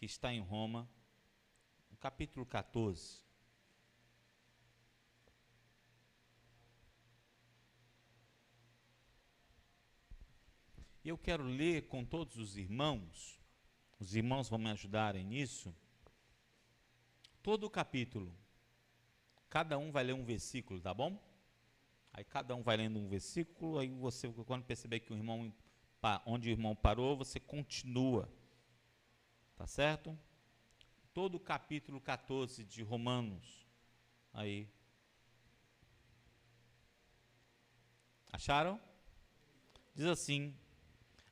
que está em Roma, no capítulo 14. Eu quero ler com todos os irmãos vão me ajudarem nisso, todo o capítulo. Cada um vai ler um versículo, tá bom? Aí cada um vai lendo um versículo, aí você, quando perceber que o irmão, onde o irmão parou, você continua, tá certo? Todo o capítulo 14 de Romanos, aí. Acharam? Diz assim: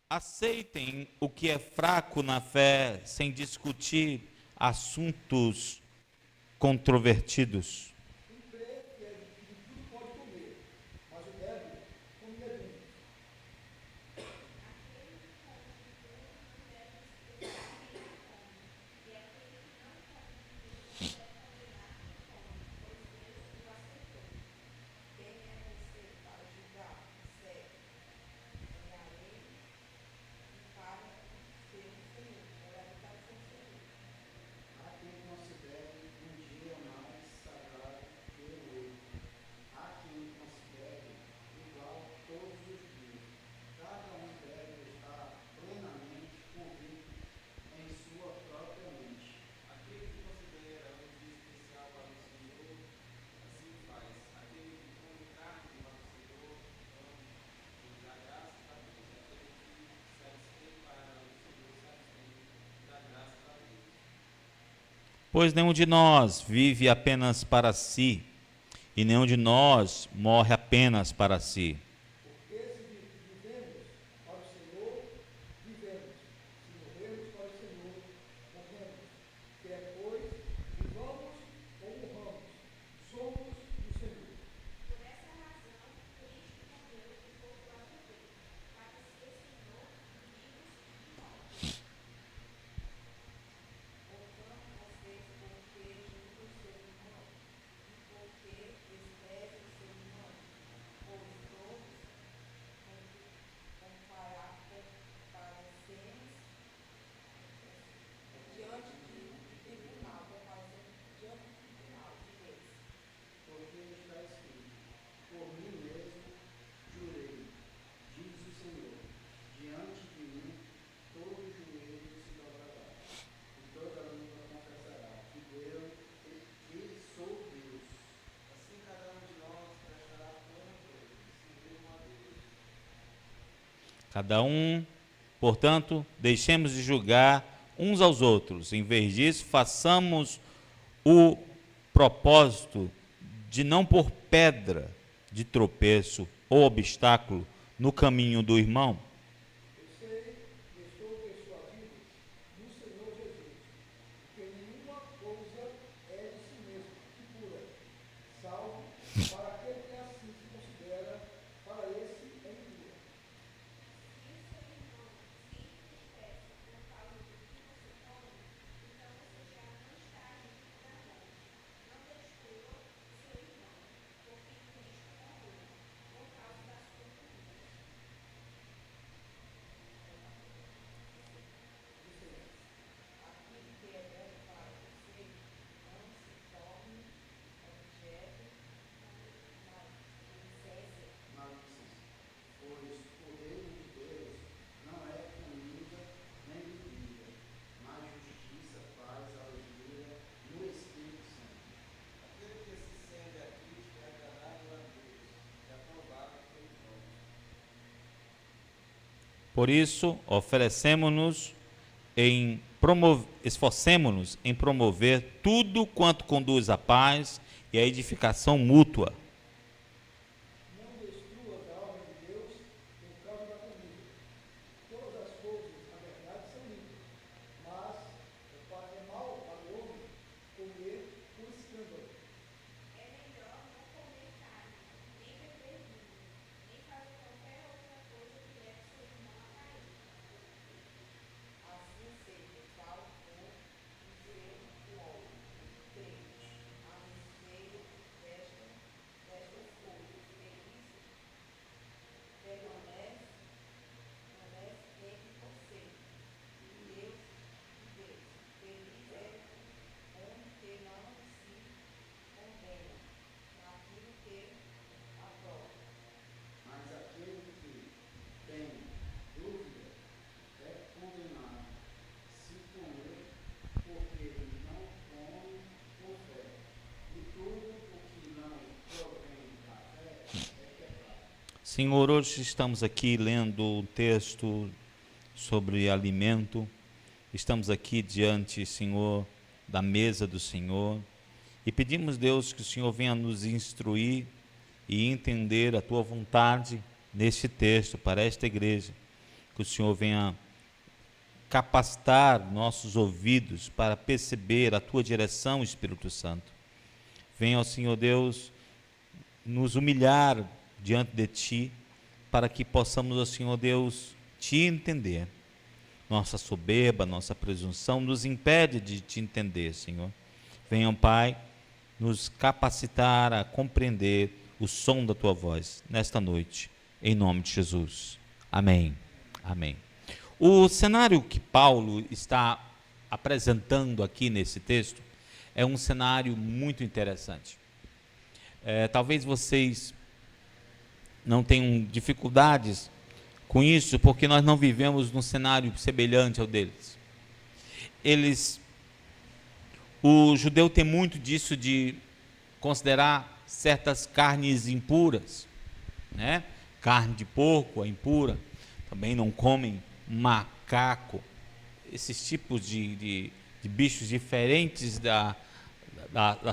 aceitem o que é fraco na fé, sem discutir assuntos controvertidos. Pois nenhum de nós vive apenas para si, e nenhum de nós morre apenas para si. Cada um, portanto, deixemos de julgar uns aos outros. Em vez disso, façamos o propósito de não pôr pedra de tropeço ou obstáculo no caminho do irmão. Por isso, esforcemo-nos em promover tudo quanto conduz à paz e à edificação mútua. Senhor, hoje estamos aqui lendo um texto sobre alimento, estamos aqui diante, Senhor, da mesa do Senhor, e pedimos, Deus, que o Senhor venha nos instruir e entender a Tua vontade neste texto, para esta igreja, que o Senhor venha capacitar nossos ouvidos para perceber a Tua direção, Espírito Santo. Venha, ó Senhor Deus, nos humilhar diante de Ti, para que possamos, ó Senhor Deus, Te entender. Nossa soberba, nossa presunção nos impede de Te entender, Senhor. Venha, Pai, nos capacitar a compreender o som da Tua voz nesta noite, em nome de Jesus. Amém. Amém. O cenário que Paulo está apresentando aqui nesse texto é um cenário muito interessante. Talvez vocês não tenham dificuldades com isso, porque nós não vivemos num cenário semelhante ao deles. O judeu tem muito disso de considerar certas carnes impuras, né? Carne de porco é impura, também não comem macaco, esses tipos de bichos diferentes da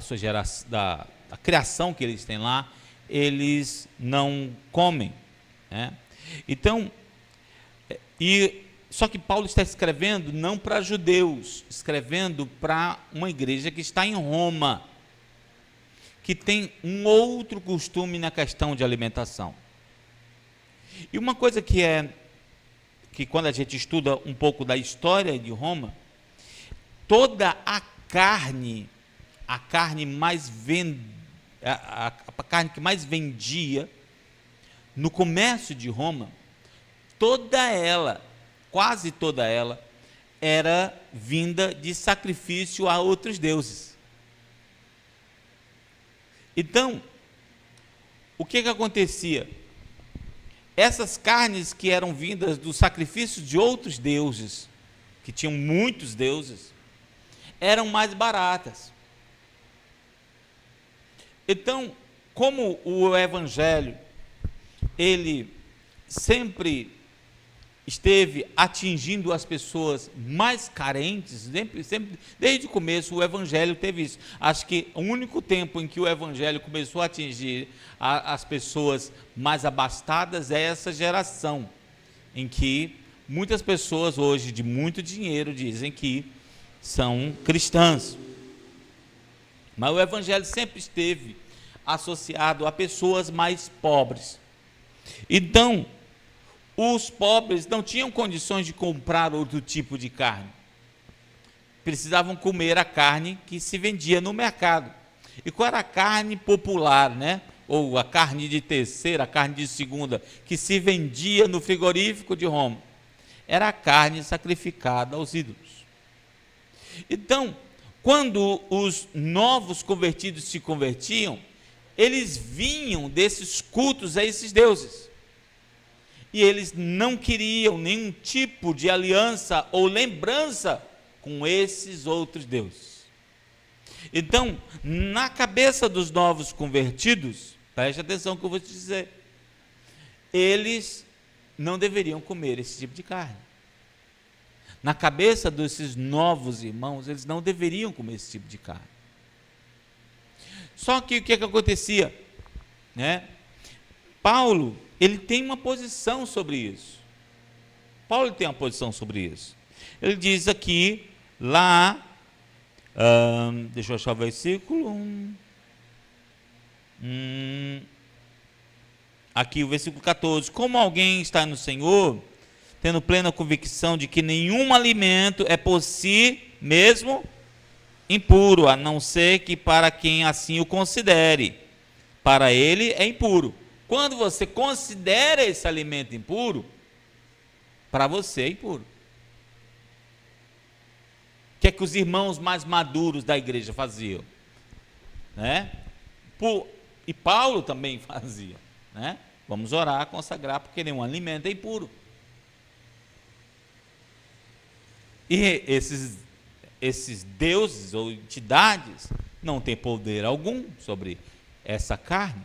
sua geração, da criação que eles têm lá, eles não comem, né? Então, só que Paulo está escrevendo não para judeus, escrevendo para uma igreja que está em Roma, que tem um outro costume na questão de alimentação. E uma coisa que quando a gente estuda um pouco da história de Roma, toda a carne que mais vendia no comércio de Roma, quase toda ela, era vinda de sacrifício a outros deuses. Então, o que acontecia? Essas carnes que eram vindas do sacrifício de outros deuses, que tinham muitos deuses, eram mais baratas. Então, como o evangelho, ele sempre esteve atingindo as pessoas mais carentes, sempre, desde o começo o evangelho teve isso. Acho que o único tempo em que o evangelho começou a atingir as pessoas mais abastadas é essa geração, em que muitas pessoas hoje de muito dinheiro dizem que são cristãs. Mas o evangelho sempre esteve associado a pessoas mais pobres. Então, os pobres não tinham condições de comprar outro tipo de carne. Precisavam comer a carne que se vendia no mercado. E qual era a carne popular, né? Ou a carne de terceira, a carne de segunda, que se vendia no frigorífico de Roma? Era a carne sacrificada aos ídolos. Então, quando os novos convertidos se convertiam, eles vinham desses cultos a esses deuses. E eles não queriam nenhum tipo de aliança ou lembrança com esses outros deuses. Então, na cabeça dos novos convertidos, preste atenção que eu vou te dizer, eles não deveriam comer esse tipo de carne. Na cabeça desses novos irmãos, eles não deveriam comer esse tipo de carne. Só que o que acontecia, né? Paulo, ele tem uma posição sobre isso. Paulo tem uma posição sobre isso. Ele diz aqui, lá, deixa eu achar o versículo. Aqui o versículo 14. Como alguém está no Senhor, tendo plena convicção de que nenhum alimento é por si mesmo impuro, a não ser que para quem assim o considere. Para ele é impuro. Quando você considera esse alimento impuro, para você é impuro. O que é que os irmãos mais maduros da igreja faziam? Né? E Paulo também fazia. Né? Vamos orar, consagrar, porque nenhum alimento é impuro. E esses deuses ou entidades não têm poder algum sobre essa carne.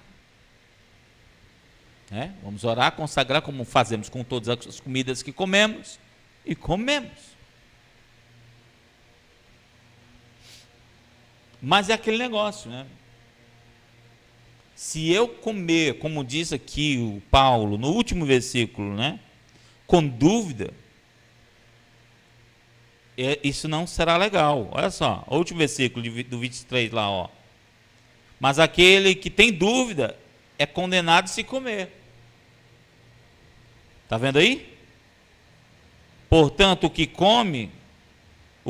né? Vamos orar, consagrar, como fazemos com todas as comidas que comemos, e comemos. Mas é aquele negócio, né? Se eu comer, como diz aqui o Paulo, no último versículo, né? Com dúvida, isso não será legal. Olha só, o último versículo do 23 lá, ó. Mas aquele que tem dúvida é condenado se comer. Está vendo aí? Portanto, o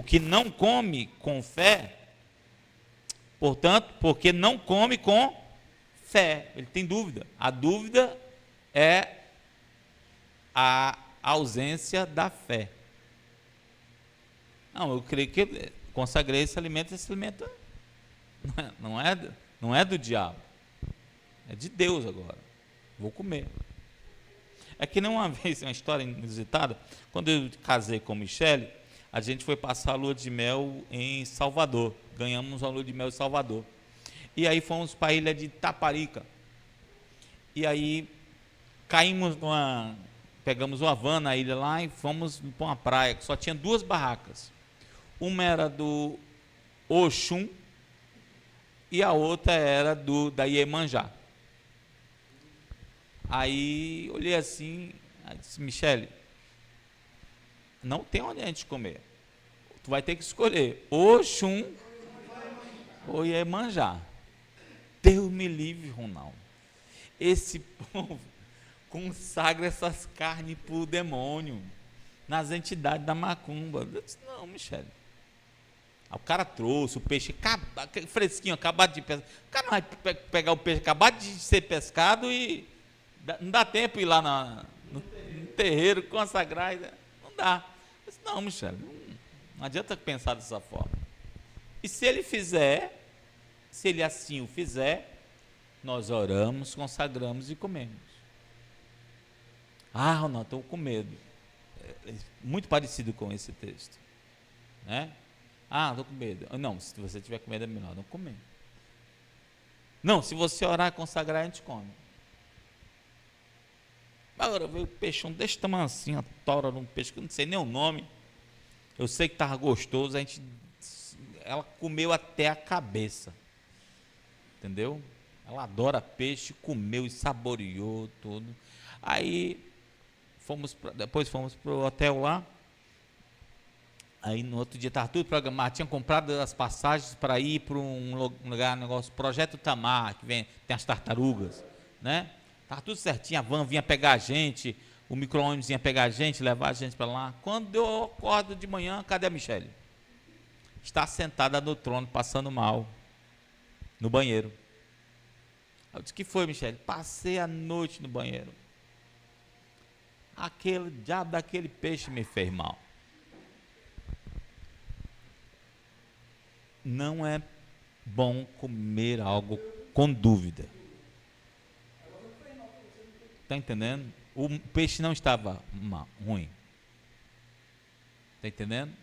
que não come com fé, portanto, porque não come com fé, ele tem dúvida. A dúvida é a ausência da fé. Não, eu creio que consagrei esse alimento não é do diabo, é de Deus agora. Vou comer. É que nem uma vez, uma história inusitada, quando eu casei com Michele, a gente foi passar a lua de mel em Salvador. Ganhamos a lua de mel em Salvador. E aí fomos para a ilha de Taparica. E aí pegamos uma van na ilha lá e fomos para uma praia que só tinha 2 barracas. Uma era do Oxum e a outra era da Iemanjá. Aí olhei assim, aí disse: Michele, não tem onde a gente comer. Tu vai ter que escolher Oxum ou Iemanjá. Deus me livre, Ronaldo. Esse povo consagra essas carnes para o demônio, nas entidades da macumba. Eu disse: não, Michele. O cara trouxe o peixe fresquinho, acabado de pescar. O cara não vai pegar o peixe acabado de ser pescado e não dá tempo de ir lá no terreiro consagrar. Não dá. Eu disse: não, Michele, não adianta pensar dessa forma. E se ele fizer, se ele assim o fizer, nós oramos, consagramos e comemos. Ah, Ronaldo, estou com medo. É muito parecido com esse texto, né? Ah, estou com medo. Não, se você tiver com medo é melhor não comer. Não, se você orar e consagrar, a gente come. Agora veio o peixão desse tamanho assim, a tora de um peixe que eu não sei nem o nome. Eu sei que estava gostoso, ela comeu até a cabeça. Entendeu? Ela adora peixe, comeu e saboreou tudo. Aí depois fomos para o hotel lá. Aí no outro dia estava tudo programado, tinha comprado as passagens para ir para um lugar, Projeto Tamar, que tem as tartarugas, né? Estava tudo certinho, a van vinha pegar a gente, o micro-ônibus vinha pegar a gente, levar a gente para lá. Quando eu acordo de manhã, cadê a Michele? Está sentada no trono, passando mal, no banheiro. Eu disse: que foi, Michele? Passei a noite no banheiro. Aquele diabo daquele peixe me fez mal. Não é bom comer algo com dúvida. Está entendendo? O peixe não estava ruim. Está entendendo?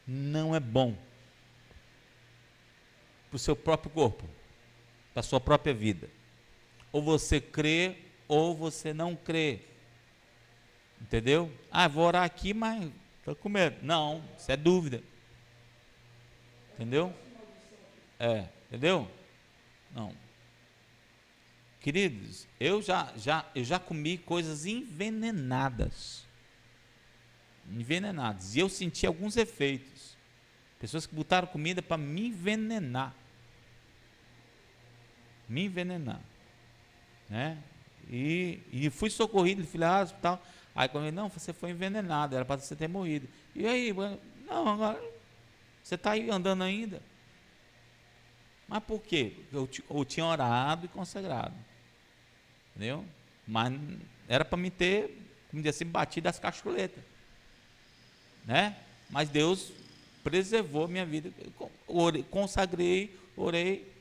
Não é bom para o seu próprio corpo, para a sua própria vida. Ou você crê, ou você não crê. Entendeu? Ah, vou orar aqui, mas estou com medo. Não, isso é dúvida. Entendeu? Entendeu? Não. Queridos, eu já comi coisas envenenadas. E eu senti alguns efeitos. Pessoas que botaram comida para me envenenar. Né? E fui socorrido, fui lá no hospital. Aí quando ele: não, você foi envenenado, era para você ter morrido. E aí? Não, agora você está aí andando ainda. Mas por quê? Eu tinha orado e consagrado. Entendeu? Mas era para me ter, como dizer assim, batido as cacholetas. Né? Mas Deus preservou minha vida. Consagrei, orei.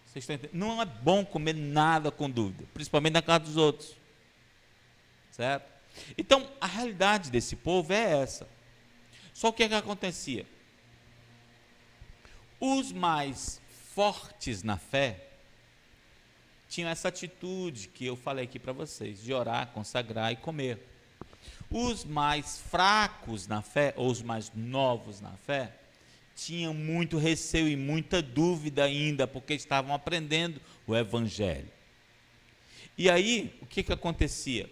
Vocês estão entendendo? Não é bom comer nada com dúvida, principalmente na casa dos outros. Certo? Então, a realidade desse povo é essa. Só que o que acontecia? Os mais fortes na fé tinham essa atitude que eu falei aqui para vocês, de orar, consagrar e comer. Os mais fracos na fé, ou os mais novos na fé, tinham muito receio e muita dúvida ainda, porque estavam aprendendo o Evangelho. E aí, o que acontecia?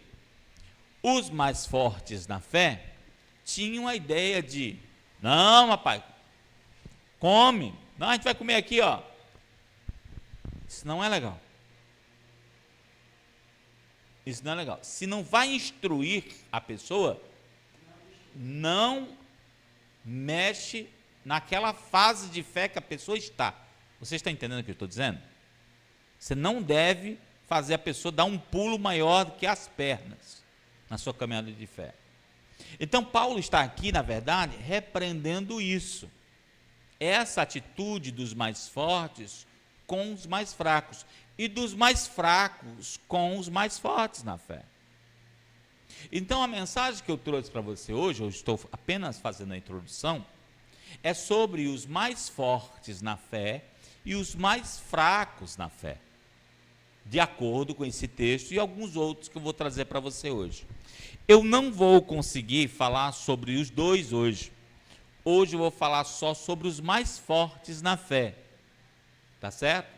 Os mais fortes na fé tinham a ideia de, não, rapaz, come, não, a gente vai comer aqui, ó. Isso não é legal. Isso não é legal. Se não vai instruir a pessoa, não mexe naquela fase de fé que a pessoa está. Você está entendendo o que eu estou dizendo? Você não deve fazer a pessoa dar um pulo maior do que as pernas na sua caminhada de fé. Então Paulo está aqui, na verdade, repreendendo isso. Essa atitude dos mais fortes com os mais fracos e dos mais fracos com os mais fortes na fé. Então a mensagem que eu trouxe para você hoje, eu estou apenas fazendo a introdução, é sobre os mais fortes na fé e os mais fracos na fé, de acordo com esse texto e alguns outros que eu vou trazer para você hoje. Eu não vou conseguir falar sobre os dois hoje. Hoje eu vou falar só sobre os mais fortes na fé. Tá certo?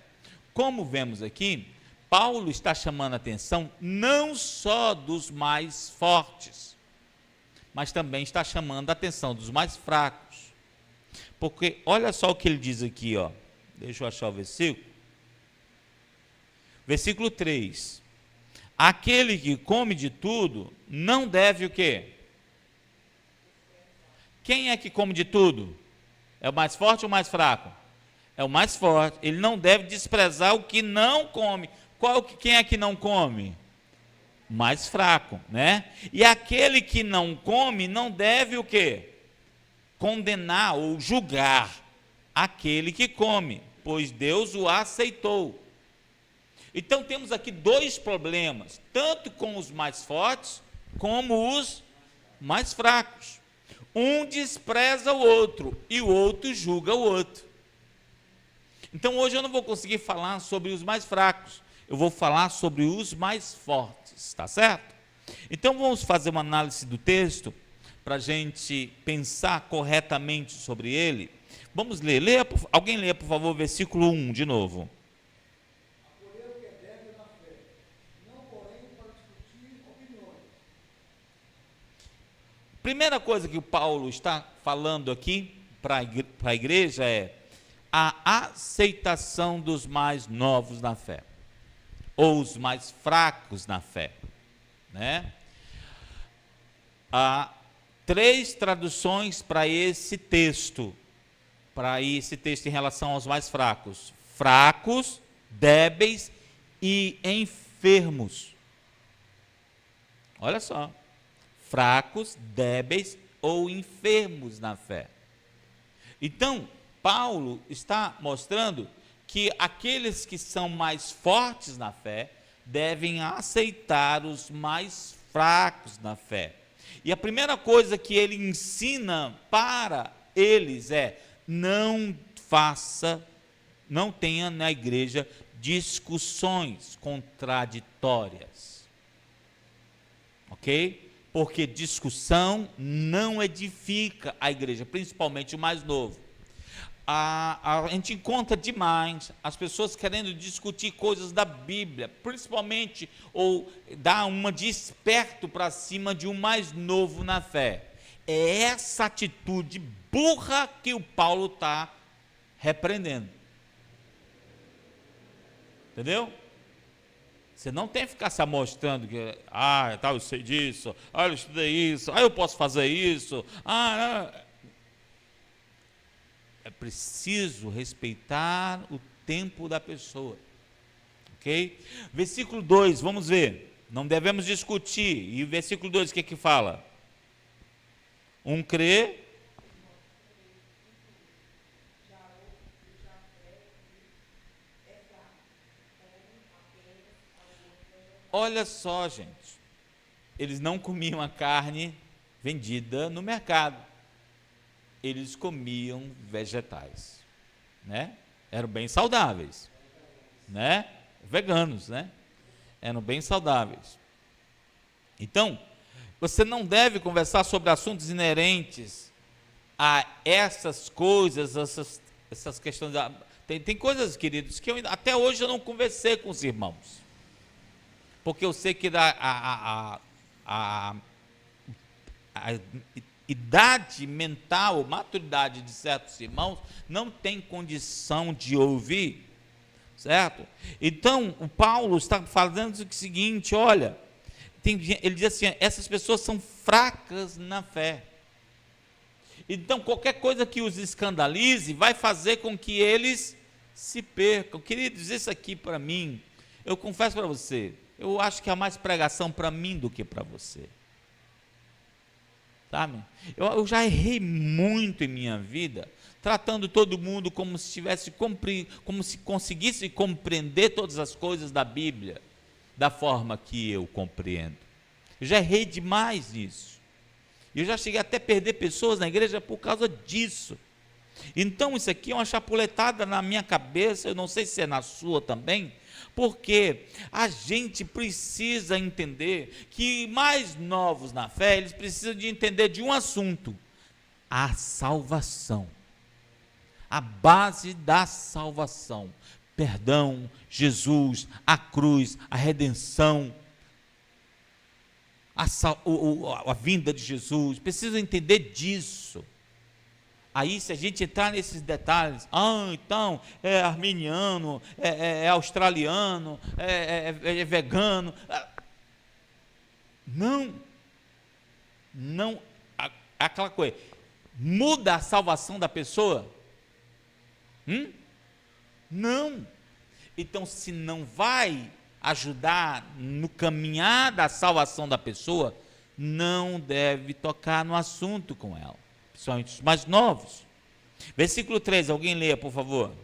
Como vemos aqui, Paulo está chamando a atenção não só dos mais fortes, mas também está chamando a atenção dos mais fracos. Porque olha só o que ele diz aqui, ó. Deixa eu achar o versículo. Versículo 3. Aquele que come de tudo não deve o quê? Quem é que come de tudo? É o mais forte ou o mais fraco? É o mais forte. Ele não deve desprezar o que não come. Quem é que não come? O mais fraco, né? E aquele que não come não deve o quê? Condenar ou julgar aquele que come, pois Deus o aceitou. Então temos aqui dois problemas, tanto com os mais fortes, como os mais fracos. Um despreza o outro, e o outro julga o outro. Então hoje eu não vou conseguir falar sobre os mais fracos, eu vou falar sobre os mais fortes, tá certo? Então vamos fazer uma análise do texto, para a gente pensar corretamente sobre ele. Vamos ler, alguém leia por favor o versículo 1 de novo. Primeira coisa que o Paulo está falando aqui para a igreja é a aceitação dos mais novos na fé, ou os mais fracos na fé, né? Há 3 traduções para esse texto em relação aos mais fracos: fracos, débeis e enfermos. Olha só, fracos, débeis ou enfermos na fé. Então, Paulo está mostrando que aqueles que são mais fortes na fé devem aceitar os mais fracos na fé. E a primeira coisa que ele ensina para eles é: não tenha na igreja discussões contraditórias. Ok? Porque discussão não edifica a igreja, principalmente o mais novo. A gente encontra demais as pessoas querendo discutir coisas da Bíblia, principalmente, ou dar uma de esperto para cima de um mais novo na fé. É essa atitude burra que o Paulo está repreendendo. Entendeu? Você não tem que ficar se amostrando que, eu sei disso, eu estudei isso, eu posso fazer isso, É preciso respeitar o tempo da pessoa, ok? Versículo 2, vamos ver, não devemos discutir, e o versículo 2, o que fala? Um crê, olha só, gente, eles não comiam a carne vendida no mercado, eles comiam vegetais, né? Eram bem saudáveis, né? veganos, né? Eram bem saudáveis. Então, você não deve conversar sobre assuntos inerentes a essas coisas, essas questões. Tem coisas, queridos, que até hoje eu não conversei com os irmãos, porque eu sei que a idade mental, maturidade de certos irmãos não tem condição de ouvir, certo? Então, o Paulo está falando o seguinte, olha, ele diz assim, essas pessoas são fracas na fé. Então, qualquer coisa que os escandalize vai fazer com que eles se percam. Queridos, isso aqui para mim, eu confesso para você, eu acho que há mais pregação para mim do que para você. Sabe? Eu já errei muito em minha vida, tratando todo mundo como se conseguisse compreender todas as coisas da Bíblia da forma que eu compreendo. Eu já errei demais nisso. Eu já cheguei até a perder pessoas na igreja por causa disso. Então isso aqui é uma chapuletada na minha cabeça, eu não sei se é na sua também, porque a gente precisa entender que mais novos na fé, eles precisam de entender de um assunto: a salvação, a base da salvação, perdão, Jesus, a cruz, a redenção, a vinda de Jesus, precisa entender disso. Aí, se a gente entrar nesses detalhes, então é arminiano, é australiano, é vegano. Não, aquela coisa, muda a salvação da pessoa? Não. Então, se não vai ajudar no caminhar da salvação da pessoa, não deve tocar no assunto com ela, principalmente os mais novos. Versículo 3, alguém leia, por favor.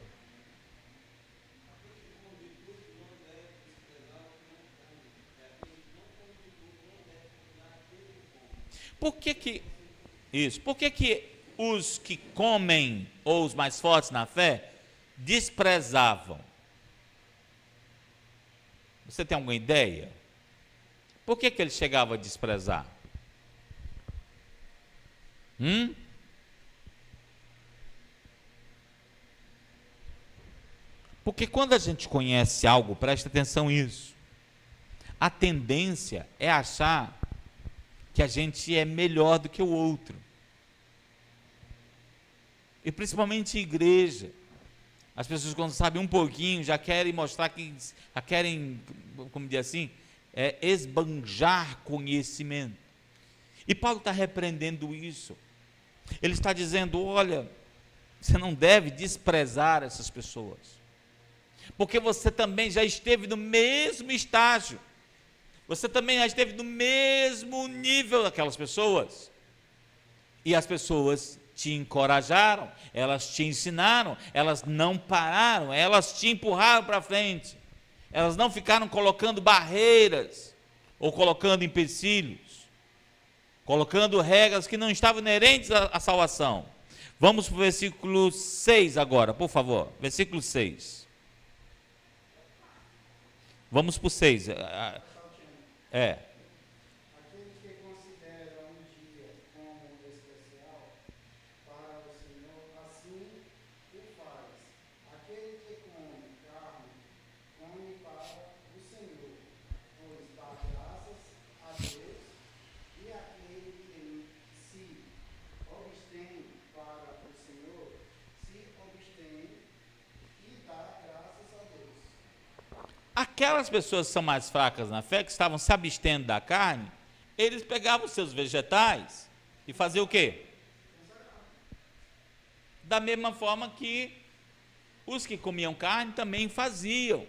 Por que os que comem, ou os mais fortes na fé, desprezavam? Você tem alguma ideia? Por que eles chegavam a desprezar? Porque quando a gente conhece algo, presta atenção nisso, a tendência é achar que a gente é melhor do que o outro. E principalmente igreja. As pessoas, quando sabem um pouquinho, já querem mostrar que, já querem, como dizer assim, esbanjar conhecimento. E Paulo está repreendendo isso. Ele está dizendo, olha, você não deve desprezar essas pessoas, porque você também já esteve no mesmo estágio, você também já esteve no mesmo nível daquelas pessoas, e as pessoas te encorajaram, elas te ensinaram, elas não pararam, elas te empurraram para frente, elas não ficaram colocando barreiras, ou colocando empecilhos, colocando regras que não estavam inerentes à salvação. Vamos para o versículo 6 agora, por favor, versículo 6. Vamos para o 6. Aquele que considera um dia como especial para o Senhor, assim o faz. Aquele que come carne, come para o Senhor, pois dá graças a Deus, e aquele que se abstém para o Senhor, se abstém e dá graças a Deus. Aquelas pessoas que são mais fracas na fé, que estavam se abstendo da carne, eles pegavam os seus vegetais e faziam o quê? Da mesma forma que os que comiam carne também faziam.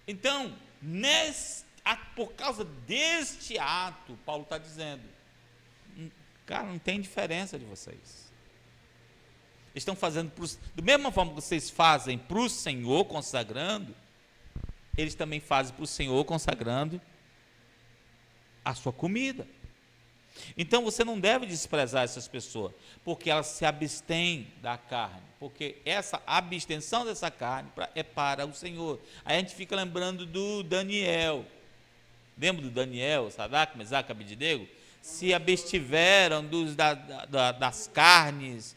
Então, por causa deste ato, Paulo está dizendo, cara, não tem diferença de vocês. Estão fazendo, da mesma forma que vocês fazem para o Senhor, consagrando, eles também fazem para o Senhor, consagrando a sua comida. Então você não deve desprezar essas pessoas, porque elas se abstêm da carne, porque essa abstenção dessa carne é para o Senhor. Aí a gente fica lembrando do Daniel. Lembra do Daniel, Sadraque, Mesaque e Abednego? Se abstiveram das carnes,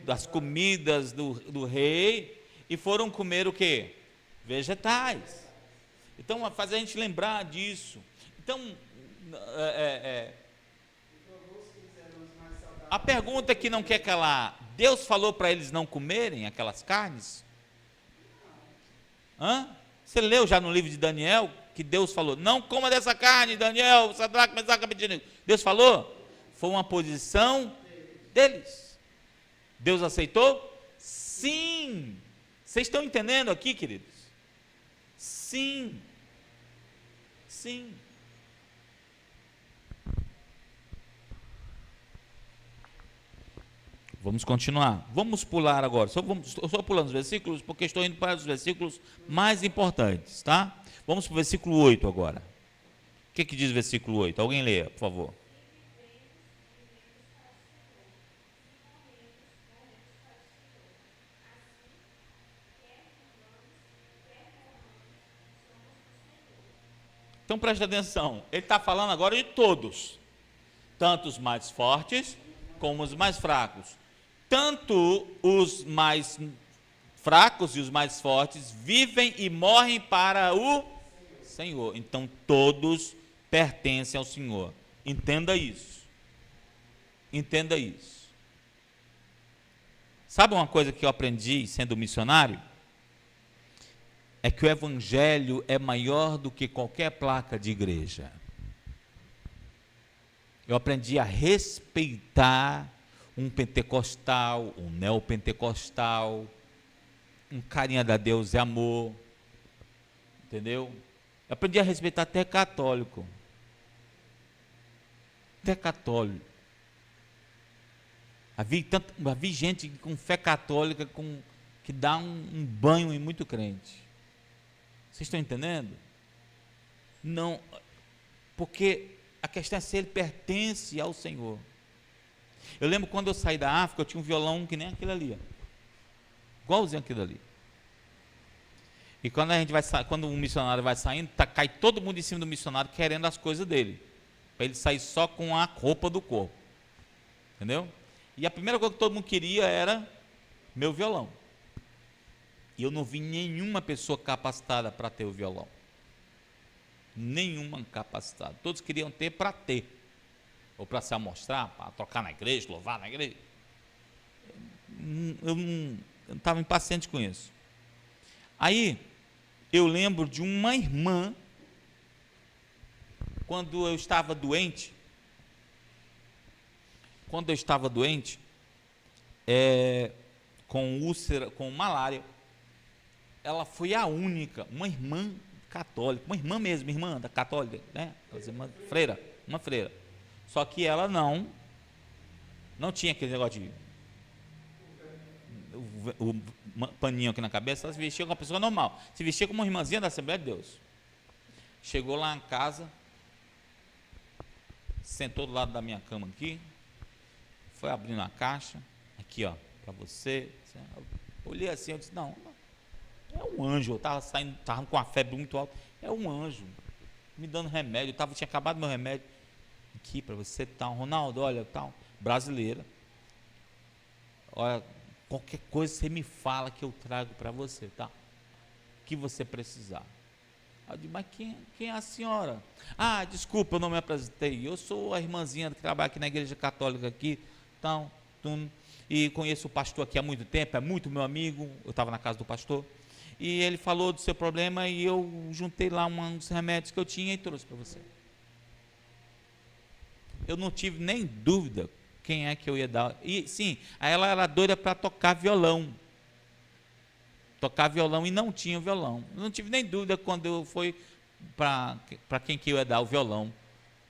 das comidas do rei, e foram comer o quê? Vegetais. Então, faz a gente lembrar disso. Então, a pergunta que não quer calar, Deus falou para eles não comerem aquelas carnes? Você leu já no livro de Daniel que Deus falou, não coma dessa carne, Daniel, Sadraque, Mesaque e Abednego. Deus falou? Foi uma posição deles. Deus aceitou? Sim. Vocês estão entendendo aqui, queridos? Sim. Sim. Vamos continuar. Vamos pular agora. Só pulando os versículos, porque estou indo para os versículos mais importantes, tá? Vamos para o versículo 8 agora. O que diz o versículo 8? Alguém leia, por favor. Então preste atenção, ele está falando agora de todos, tanto os mais fortes como os mais fracos. Tanto os mais fracos e os mais fortes vivem e morrem para o Senhor. Então todos pertencem ao Senhor. Entenda isso. Entenda isso. Sabe uma coisa que eu aprendi sendo missionário? É que o evangelho é maior do que qualquer placa de igreja. Eu aprendi a respeitar um pentecostal, um neopentecostal, um carinha da Deus é amor, entendeu? Eu aprendi a respeitar até católico. Até católico. Havia gente com fé católica que dá um banho em muito crente. Vocês estão entendendo? Não, porque a questão é se ele pertence ao Senhor. Eu lembro quando eu saí da África, eu tinha um violão que nem aquele ali, igualzinho aquele ali. E quando um missionário vai saindo, cai todo mundo em cima do missionário querendo as coisas dele, para ele sair só com a roupa do corpo, entendeu? E a primeira coisa que todo mundo queria era meu violão. E eu não vi nenhuma pessoa capacitada para ter o violão. Nenhuma capacitada. Todos queriam ter para ter. Ou para se amostrar, para tocar na igreja, louvar na igreja. Eu não estava impaciente com isso. Aí, eu lembro de uma irmã, quando eu estava doente, com úlcera, com malária, ela foi a única, uma irmã católica, uma irmã mesmo, irmã da católica, né? Uma freira. Só que ela não tinha aquele negócio de o paninho aqui na cabeça, ela se vestia como uma pessoa normal, se vestia como uma irmãzinha da Assembleia de Deus. Chegou lá em casa, sentou do lado da minha cama aqui, foi abrindo a caixa, aqui ó, para você. Eu olhei assim, eu disse, não, é um anjo. Eu estava com a febre muito alta, é um anjo me dando remédio. Tinha acabado meu remédio aqui para você, tal. Ronaldo, olha, tal, brasileira, olha, qualquer coisa você me fala que eu trago para você, tá? O que você precisar. Eu digo, mas quem é a senhora? Ah, desculpa, eu não me apresentei. Eu sou a irmãzinha que trabalha aqui na igreja católica aqui, tal, e conheço o pastor aqui há muito tempo, é muito meu amigo. Eu estava na casa do pastor e ele falou do seu problema e eu juntei lá uns remédios que eu tinha e trouxe para você. Eu não tive nem dúvida quem é que eu ia dar. E sim, ela era doida para tocar violão e não tinha violão. Eu não tive nem dúvida quando eu fui para quem que eu ia dar o violão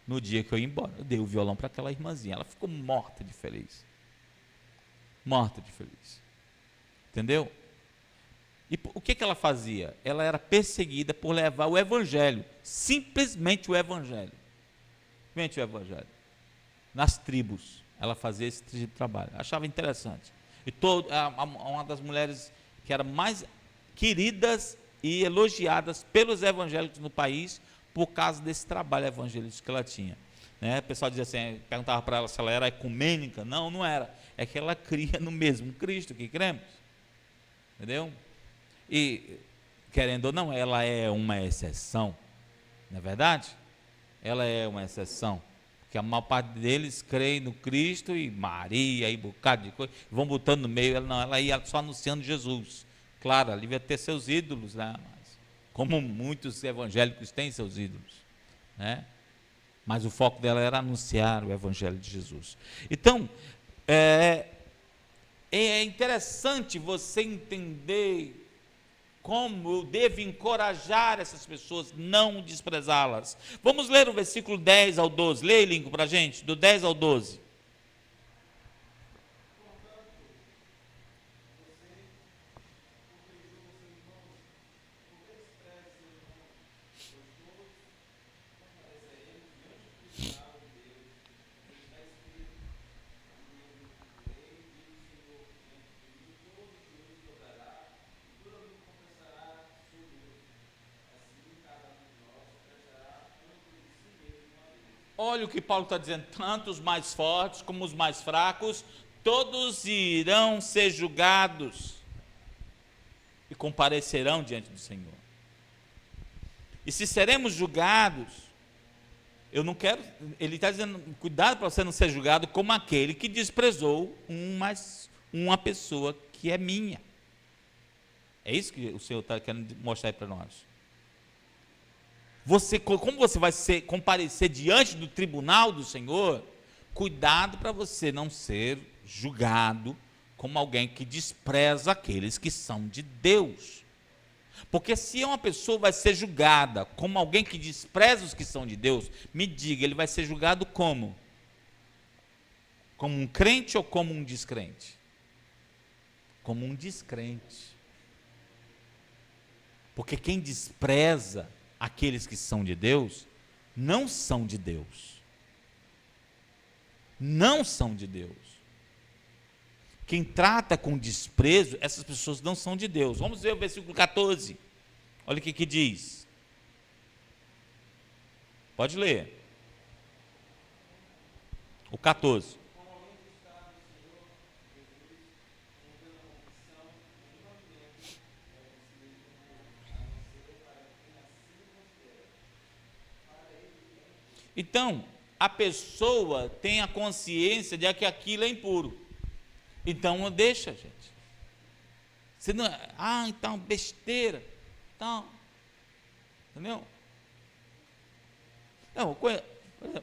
no dia que eu ia embora. Eu dei o violão para aquela irmãzinha. Ela ficou morta de feliz. Morta de feliz. Entendeu? E o que ela fazia? Ela era perseguida por levar o evangelho. Simplesmente o evangelho. Simplesmente o evangelho. nas tribos. Ela fazia esse tipo de trabalho. Achava interessante. E uma das mulheres que eram mais queridas e elogiadas pelos evangélicos no país por causa desse trabalho evangelístico que ela tinha. Né? O pessoal dizia assim, perguntava para ela se ela era ecumênica. Não, não era. É que ela cria no mesmo Cristo que cremos. Entendeu? E, querendo ou não, ela é uma exceção. Não é verdade? Ela é uma exceção. Porque a maior parte deles creem no Cristo e Maria e um bocado de coisa. Vão botando no meio. Ela ia só anunciando Jesus. Claro, ela devia ter seus ídolos, né? Mas, como muitos evangélicos têm seus ídolos, né? Mas o foco dela era anunciar o evangelho de Jesus. Então, é interessante você entender como eu devo encorajar essas pessoas, não desprezá-las. Vamos ler o versículo 10 ao 12. Leia, Lincoln, para a gente, do 10 ao 12. Olha o que Paulo está dizendo, tanto os mais fortes como os mais fracos, todos irão ser julgados e comparecerão diante do Senhor. E se seremos julgados, eu não quero, ele está dizendo, cuidado para você não ser julgado como aquele que desprezou uma pessoa que é minha. É isso que o Senhor está querendo mostrar para nós. Como você vai comparecer diante do tribunal do Senhor, cuidado para você não ser julgado como alguém que despreza aqueles que são de Deus. Porque se uma pessoa vai ser julgada como alguém que despreza os que são de Deus, me diga, ele vai ser julgado como? Como um crente ou como um descrente? Como um descrente. Porque quem despreza aqueles que são de Deus, não são de Deus. Não são de Deus. Quem trata com desprezo, essas pessoas não são de Deus. Vamos ver o versículo 14. Olha o que diz. Pode ler. O 14. Então, a pessoa tem a consciência de que aquilo é impuro. Então, deixa, gente. Você não, então, besteira. Então, entendeu? Não,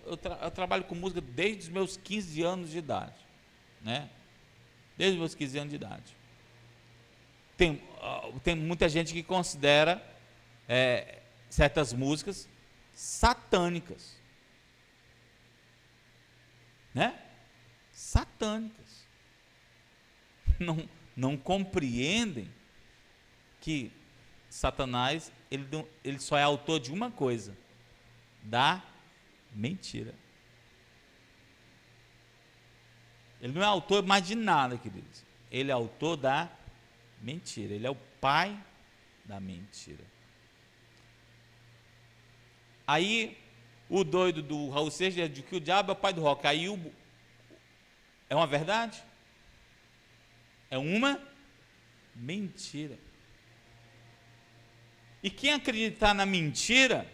eu trabalho com música desde os meus 15 anos de idade. Né? Desde os meus 15 anos de idade. Tem muita gente que considera certas músicas satânicas. Né? Satânicas. Não compreendem que Satanás ele só é autor de uma coisa: da mentira. Ele não é autor mais de nada, queridos. Ele é autor da mentira. Ele é o pai da mentira. Aí o doido do Raul Seixas diz que o diabo é o pai do rock. Aí é uma verdade? É uma mentira. E quem acreditar na mentira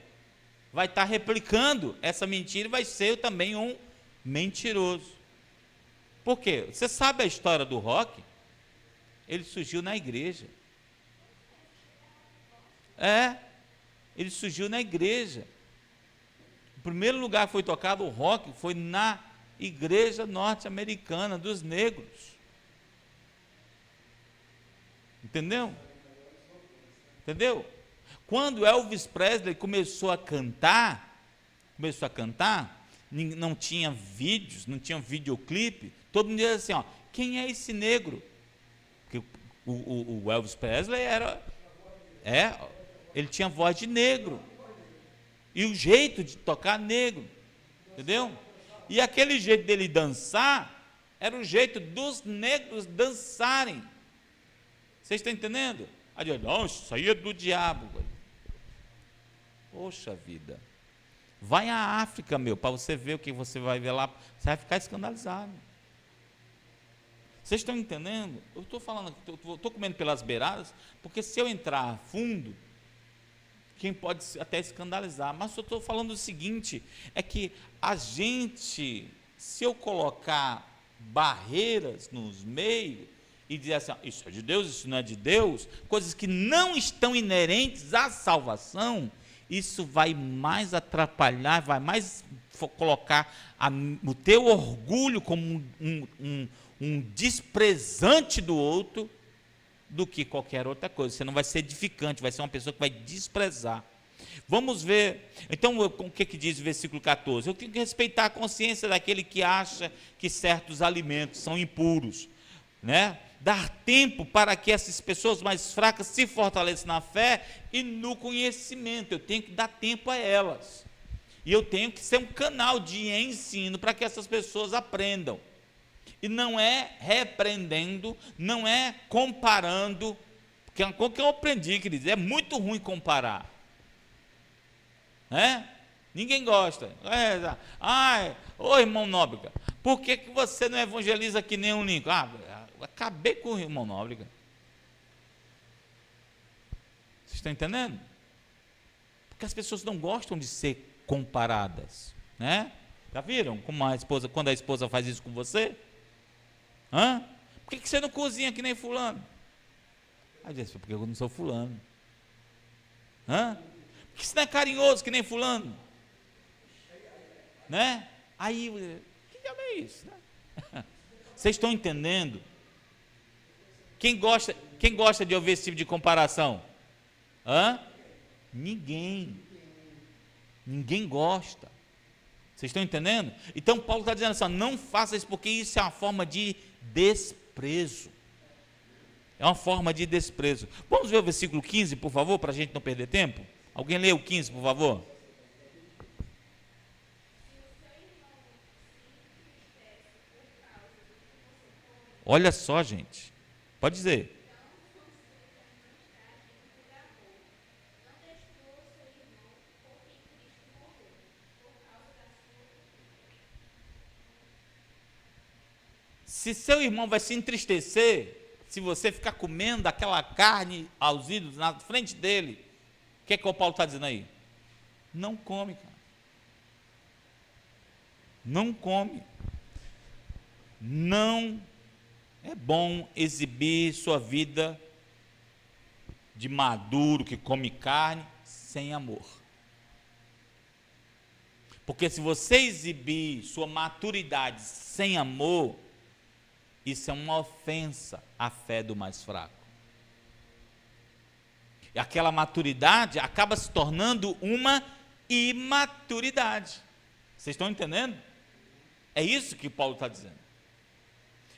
vai estar replicando essa mentira e vai ser também um mentiroso. Por quê? Você sabe a história do rock? Ele surgiu na igreja. Ele surgiu na igreja. O primeiro lugar que foi tocado o rock foi na igreja norte-americana dos negros. Entendeu? Quando Elvis Presley começou a cantar, não tinha vídeos, não tinha videoclipe, todo mundo dizia assim, quem é esse negro? Porque o Elvis Presley ele tinha voz de negro, e o jeito de tocar negro, entendeu? E aquele jeito dele dançar era o jeito dos negros dançarem. Vocês estão entendendo? Aí diz, não, isso aí é do diabo. Poxa vida. Vai à África, meu, para você ver o que você vai ver lá. Você vai ficar escandalizado. Vocês estão entendendo? Eu estou falando, estou comendo pelas beiradas, porque se eu entrar a fundo, quem pode até escandalizar. Mas eu estou falando o seguinte, é que a gente, se eu colocar barreiras nos meios, e dizer assim, isso é de Deus, isso não é de Deus, coisas que não estão inerentes à salvação, isso vai mais atrapalhar, vai mais colocar o teu orgulho como um desprezante do outro, do que qualquer outra coisa. Você não vai ser edificante, vai ser uma pessoa que vai desprezar. Vamos ver, então, o que diz o versículo 14? Eu tenho que respeitar a consciência daquele que acha que certos alimentos são impuros, né? Dar tempo para que essas pessoas mais fracas se fortaleçam na fé e no conhecimento. Eu tenho que dar tempo a elas. E eu tenho que ser um canal de ensino para que essas pessoas aprendam. E não é repreendendo, não é comparando, porque é uma coisa que eu aprendi, queridos, é muito ruim comparar. Né? Ninguém gosta. Ô irmão Nóbrega, por que você não evangeliza que nem um Lincoln? Acabei com o irmão Nóbrega. Vocês estão entendendo? Porque as pessoas não gostam de ser comparadas, né? Já viram como quando a esposa faz isso com você? Por que você não cozinha que nem fulano? Aí diz, porque eu não sou fulano. Por que você não é carinhoso que nem fulano? Né? Aí, que diabo é isso? Né? Vocês estão entendendo? Quem gosta de ouvir esse tipo de comparação? Ninguém gosta. Vocês estão entendendo? Então Paulo está dizendo assim, não faça isso, porque isso é uma forma de desprezo. É uma forma de desprezo. Vamos ver o versículo 15, por favor, para a gente não perder tempo? Alguém lê o 15, por favor? Olha só, gente. Pode dizer. Se seu irmão vai se entristecer, se você ficar comendo aquela carne aos ídolos na frente dele, o que é que o Paulo está dizendo aí? Não come, cara. Não come. Não é bom exibir sua vida de maduro que come carne sem amor. Porque se você exibir sua maturidade sem amor, isso é uma ofensa à fé do mais fraco. E aquela maturidade acaba se tornando uma imaturidade. Vocês estão entendendo? É isso que Paulo está dizendo.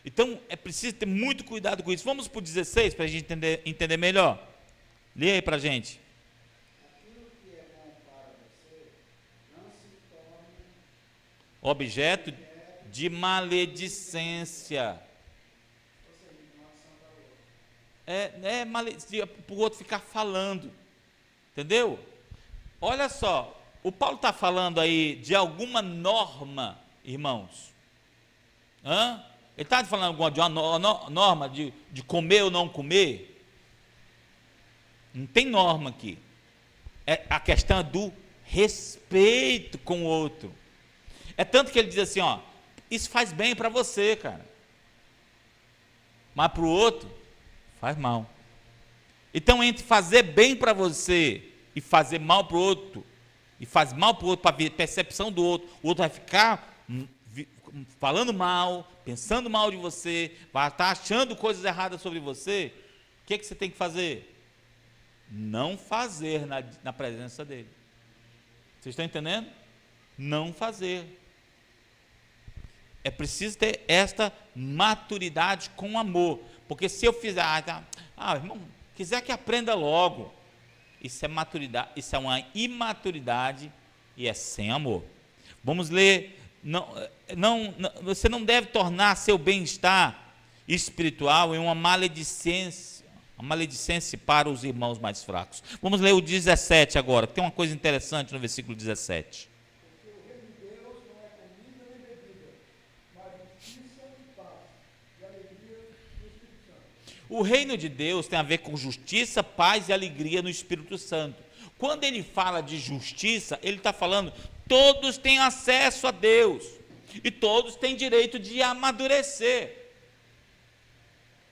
Então, é preciso ter muito cuidado com isso. Vamos para o 16, para a gente entender melhor. Lê aí para a gente. Aquilo que é bom para você não se torne Objeto de maledicência. Maledicência para o outro ficar falando. Entendeu? Olha só, o Paulo está falando aí de alguma norma, irmãos. Ele está falando de uma norma de comer ou não comer? Não tem norma aqui. A questão é do respeito com o outro. É tanto que ele diz assim, isso faz bem para você, cara. Mas para o outro, faz mal. Então, entre fazer bem para você e fazer mal para o outro, e faz mal para o outro, para a percepção do outro, o outro vai ficar falando mal, pensando mal de você, vai estar achando coisas erradas sobre você. O que você tem que fazer? Não fazer na presença dele. Vocês estão entendendo? Não fazer. É preciso ter esta maturidade com amor, porque se eu fizer, irmão, quiser que aprenda logo, isso é maturidade, isso é uma imaturidade e é sem amor. Vamos ler você não deve tornar seu bem-estar espiritual em uma maledicência para os irmãos mais fracos. Vamos ler o 17 agora, tem uma coisa interessante no versículo 17. O reino de Deus tem a ver com justiça, paz e alegria no Espírito Santo. Quando ele fala de justiça, ele está falando, todos têm acesso a Deus, e todos têm direito de amadurecer,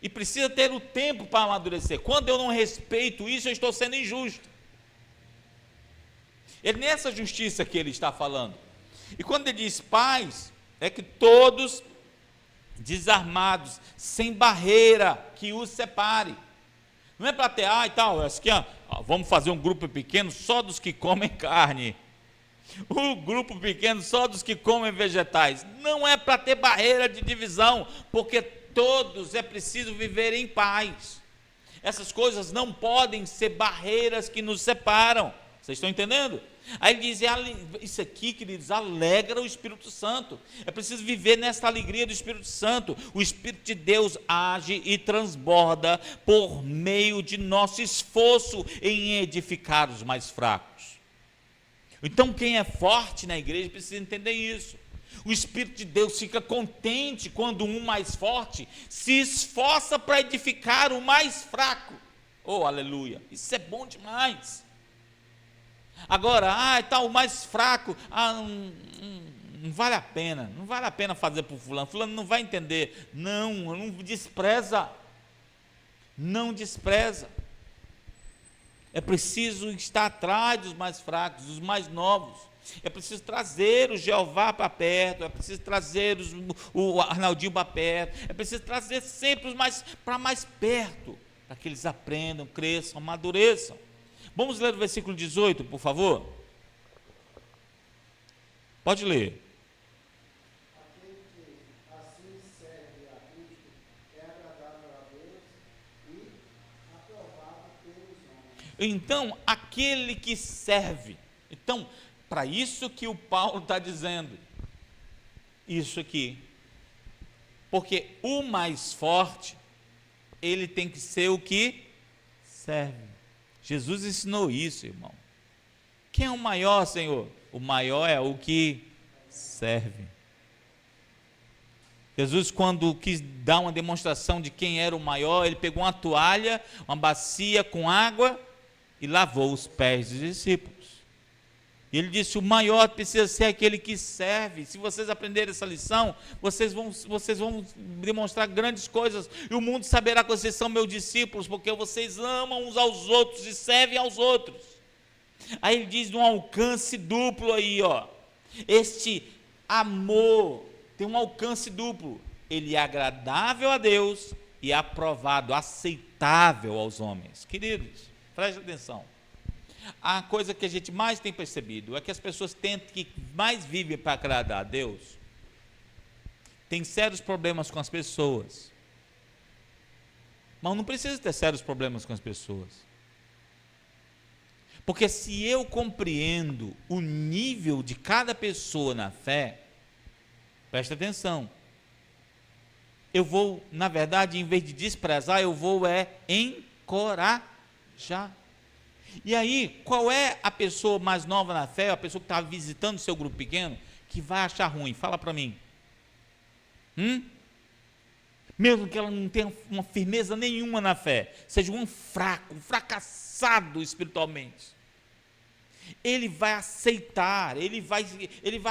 e precisa ter o tempo para amadurecer. Quando eu não respeito isso, eu estou sendo injusto. É nessa justiça que ele está falando. E quando ele diz paz, é que todos desarmados, sem barreira que os separe. Não é para ter, e tal, aqui, vamos fazer um grupo pequeno só dos que comem carne. O grupo pequeno só dos que comem vegetais. Não é para ter barreira de divisão, porque todos é preciso viver em paz. Essas coisas não podem ser barreiras que nos separam. Vocês estão entendendo? Aí ele diz, isso aqui, queridos, alegra o Espírito Santo. É preciso viver nesta alegria do Espírito Santo. O Espírito de Deus age e transborda por meio de nosso esforço em edificar os mais fracos. Então quem é forte na igreja precisa entender isso. O Espírito de Deus fica contente quando um mais forte se esforça para edificar o mais fraco. Oh, aleluia, isso é bom demais. Agora, o mais fraco, não vale a pena fazer por fulano não vai entender, não despreza, é preciso estar atrás dos mais fracos, dos mais novos, é preciso trazer o Jeová para perto, é preciso trazer o Arnaldinho para perto, é preciso trazer sempre os para mais perto, para que eles aprendam, cresçam, amadureçam. Vamos ler o versículo 18, por favor? Pode ler. Aquele que assim serve a Cristo é agradável a Deus e aprovado pelos homens. Então, aquele que serve. Então, para isso que o Paulo está dizendo, isso aqui. Porque o mais forte, ele tem que ser o que serve. Jesus ensinou isso, irmão. Quem é o maior, Senhor? O maior é o que serve. Jesus, quando quis dar uma demonstração de quem era o maior, ele pegou uma toalha, uma bacia com água e lavou os pés dos discípulos. E ele disse, o maior precisa ser aquele que serve. Se vocês aprenderem essa lição, vocês vão demonstrar grandes coisas, e o mundo saberá que vocês são meus discípulos, porque vocês amam uns aos outros e servem aos outros. Aí ele diz, um alcance duplo aí, este amor tem um alcance duplo, ele é agradável a Deus e aprovado, aceitável aos homens. Queridos, preste atenção. A coisa que a gente mais tem percebido é que as pessoas que mais vivem para agradar a Deus têm sérios problemas com as pessoas, mas não precisa ter sérios problemas com as pessoas, porque se eu compreendo o nível de cada pessoa na fé, presta atenção, eu vou, na verdade, em vez de desprezar, eu vou encorajar. E aí, qual é a pessoa mais nova na fé, a pessoa que está visitando o seu grupo pequeno, que vai achar ruim? Fala para mim. Mesmo que ela não tenha uma firmeza nenhuma na fé, seja um fraco, um fracassado espiritualmente, ele vai aceitar, ele vai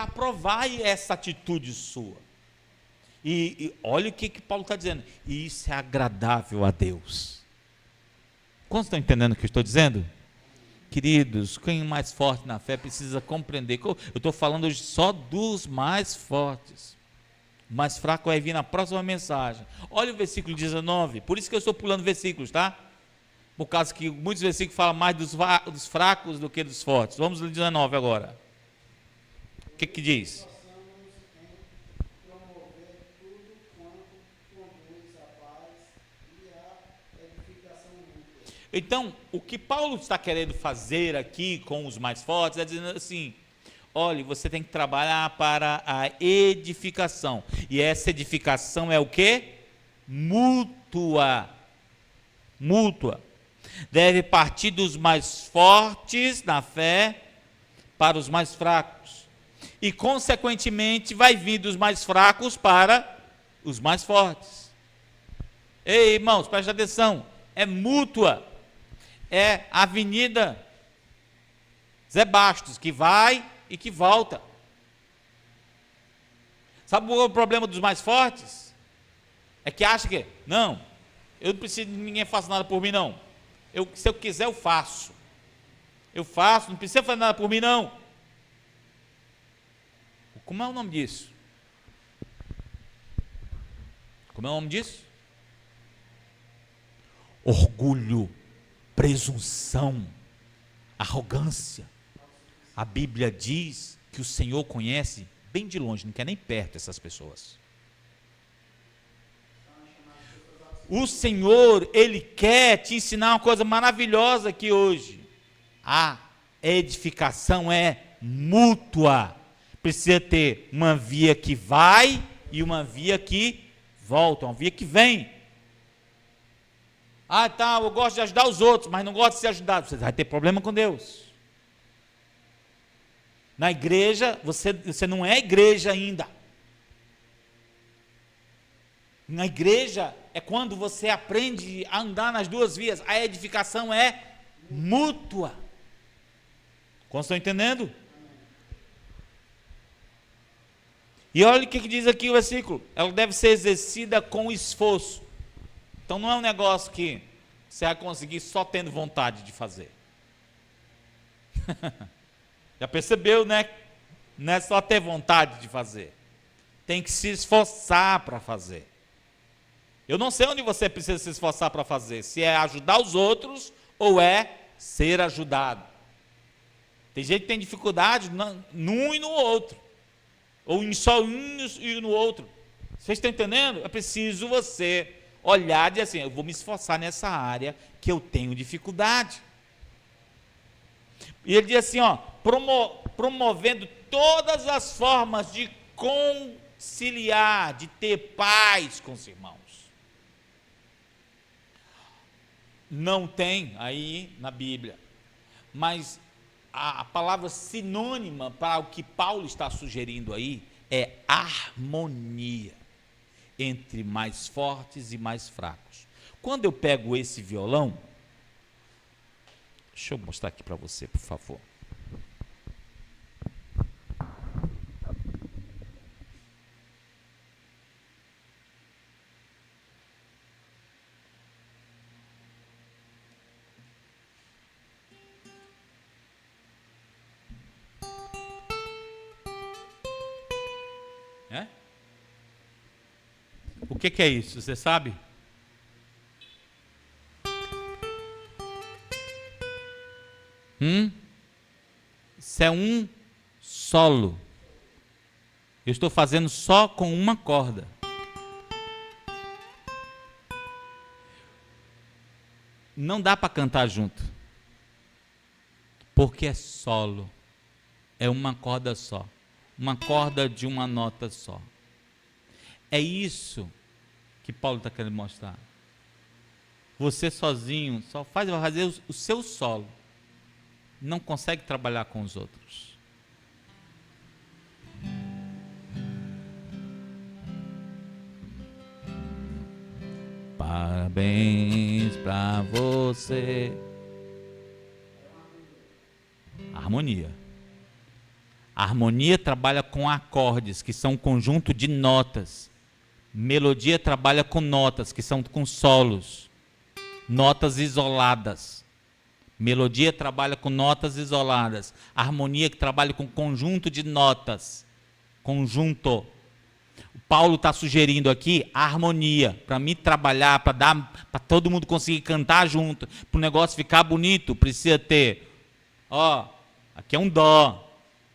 aprovar essa atitude sua. E olha o que Paulo está dizendo, e isso é agradável a Deus. Quantos estão entendendo o que eu estou dizendo? Queridos, quem é mais forte na fé precisa compreender. Eu estou falando hoje só dos mais fortes. O mais fraco vai vir na próxima mensagem. Olha o versículo 19. Por isso que eu estou pulando versículos, tá? Por causa que muitos versículos falam mais dos fracos do que dos fortes. Vamos ler 19 agora. O que diz? Então, o que Paulo está querendo fazer aqui com os mais fortes é dizendo assim, Olhe, você tem que trabalhar para a edificação. E essa edificação é o quê? Mútua. Mútua. Deve partir dos mais fortes na fé para os mais fracos. E, consequentemente, vai vir dos mais fracos para os mais fortes. Ei, irmãos, preste atenção. É mútua. É a Avenida Zé Bastos, que vai e que volta. Sabe qual é o problema dos mais fortes? É que acha que, não, eu não preciso de ninguém faça nada por mim, não. Se eu quiser, eu faço. Eu faço, não precisa fazer nada por mim, não. Como é o nome disso? Como é o nome disso? Orgulho, presunção, arrogância. A Bíblia diz que o Senhor conhece bem de longe, não quer nem perto essas pessoas. O Senhor, Ele quer te ensinar uma coisa maravilhosa aqui hoje. A edificação é mútua. Precisa ter uma via que vai e uma via que volta, uma via que vem. Ah, tá, eu gosto de ajudar os outros, mas não gosto de ser ajudado. Você vai ter problema com Deus. Na igreja, você não é igreja ainda. Na igreja é quando você aprende a andar nas duas vias. A edificação é mútua. Como estão entendendo? E olha o que diz aqui o versículo. Ela deve ser exercida com esforço. Então não é um negócio que você vai conseguir só tendo vontade de fazer. Já percebeu, né? Não é só ter vontade de fazer. Tem que se esforçar para fazer. Eu não sei onde você precisa se esforçar para fazer. Se é ajudar os outros ou é ser ajudado. Tem gente que tem dificuldade num e no outro. Ou em só um e no outro. Vocês estão entendendo? É preciso você olhar e dizer assim, eu vou me esforçar nessa área que eu tenho dificuldade. E ele diz assim, ó, promovendo todas as formas de conciliar, de ter paz com os irmãos. Não tem aí na Bíblia, mas a palavra sinônima para o que Paulo está sugerindo aí é harmonia entre mais fortes e mais fracos. Quando eu pego esse violão, deixa eu mostrar aqui para você, por favor. O que é isso? Você sabe? Isso é um solo. Eu estou fazendo só com uma corda. Não dá para cantar junto. Porque é solo. É uma corda só. Uma corda de uma nota só. É isso que Paulo está querendo mostrar. Você sozinho só vai fazer o seu solo. Não consegue trabalhar com os outros. Parabéns para você. Harmonia. A harmonia trabalha com acordes, que são um conjunto de notas. Melodia trabalha com notas, que são com solos. Notas isoladas. Melodia trabalha com notas isoladas. Harmonia que trabalha com conjunto de notas. Conjunto. O Paulo está sugerindo aqui a harmonia, para mim trabalhar, para todo mundo conseguir cantar junto, para o negócio ficar bonito, precisa ter, aqui é um dó,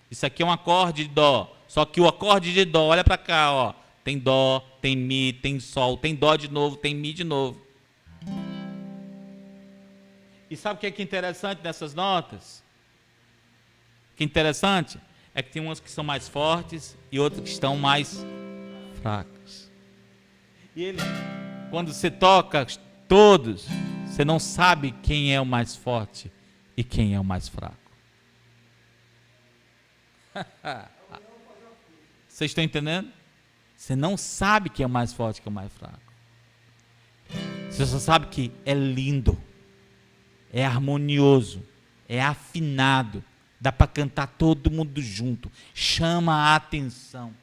isso aqui é um acorde de dó, só que o acorde de dó, olha para cá, tem dó, tem mi, tem sol, tem dó de novo, tem mi de novo. E sabe o que é interessante nessas notas? Que interessante? é que tem umas que são mais fortes e outras que estão mais fracas. E ele, quando você toca todos, você não sabe quem é o mais forte e quem é o mais fraco. Vocês estão entendendo? Você não sabe quem é o mais forte e quem é o mais fraco. Você só sabe que é lindo, é harmonioso, é afinado, dá para cantar todo mundo junto, chama a atenção.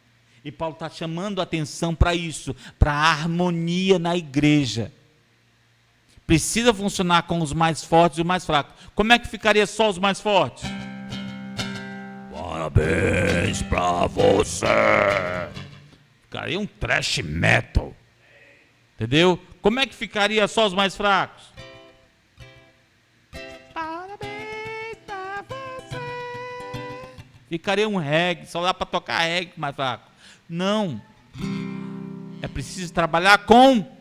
E Paulo está chamando a atenção para isso, para a harmonia na igreja. Precisa funcionar com os mais fortes e os mais fracos. Como é que ficaria só os mais fortes? Parabéns para você. Ficaria um thrash metal. Entendeu? Como é que ficaria só os mais fracos? Parabéns para você. Ficaria um reggae, só dá para tocar reggae mais fraco. Não. É preciso trabalhar com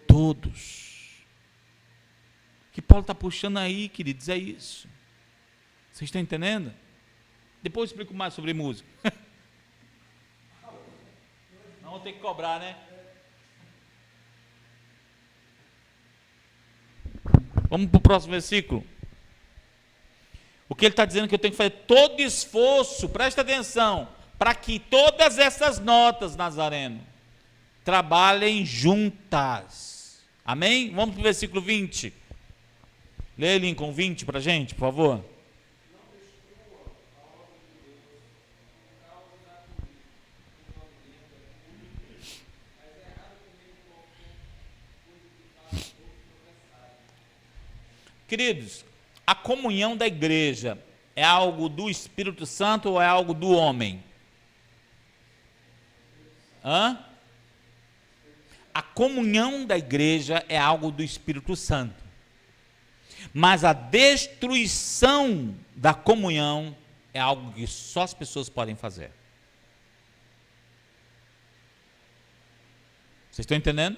todos. O que Paulo está puxando aí, queridos, é isso. Vocês estão entendendo? Depois eu explico mais sobre música. Não vou ter que cobrar, né? Vamos para o próximo versículo. O que ele está dizendo é que eu tenho que fazer todo esforço, presta atenção, para que todas essas notas, Nazareno, trabalhem juntas. Amém? Vamos para o versículo 20. Lê, Lincoln, 20 para a gente, por favor. Queridos, a comunhão da igreja é algo do Espírito Santo ou é algo do homem? A comunhão da igreja é algo do Espírito Santo. Mas a destruição da comunhão é algo que só as pessoas podem fazer. Vocês estão entendendo?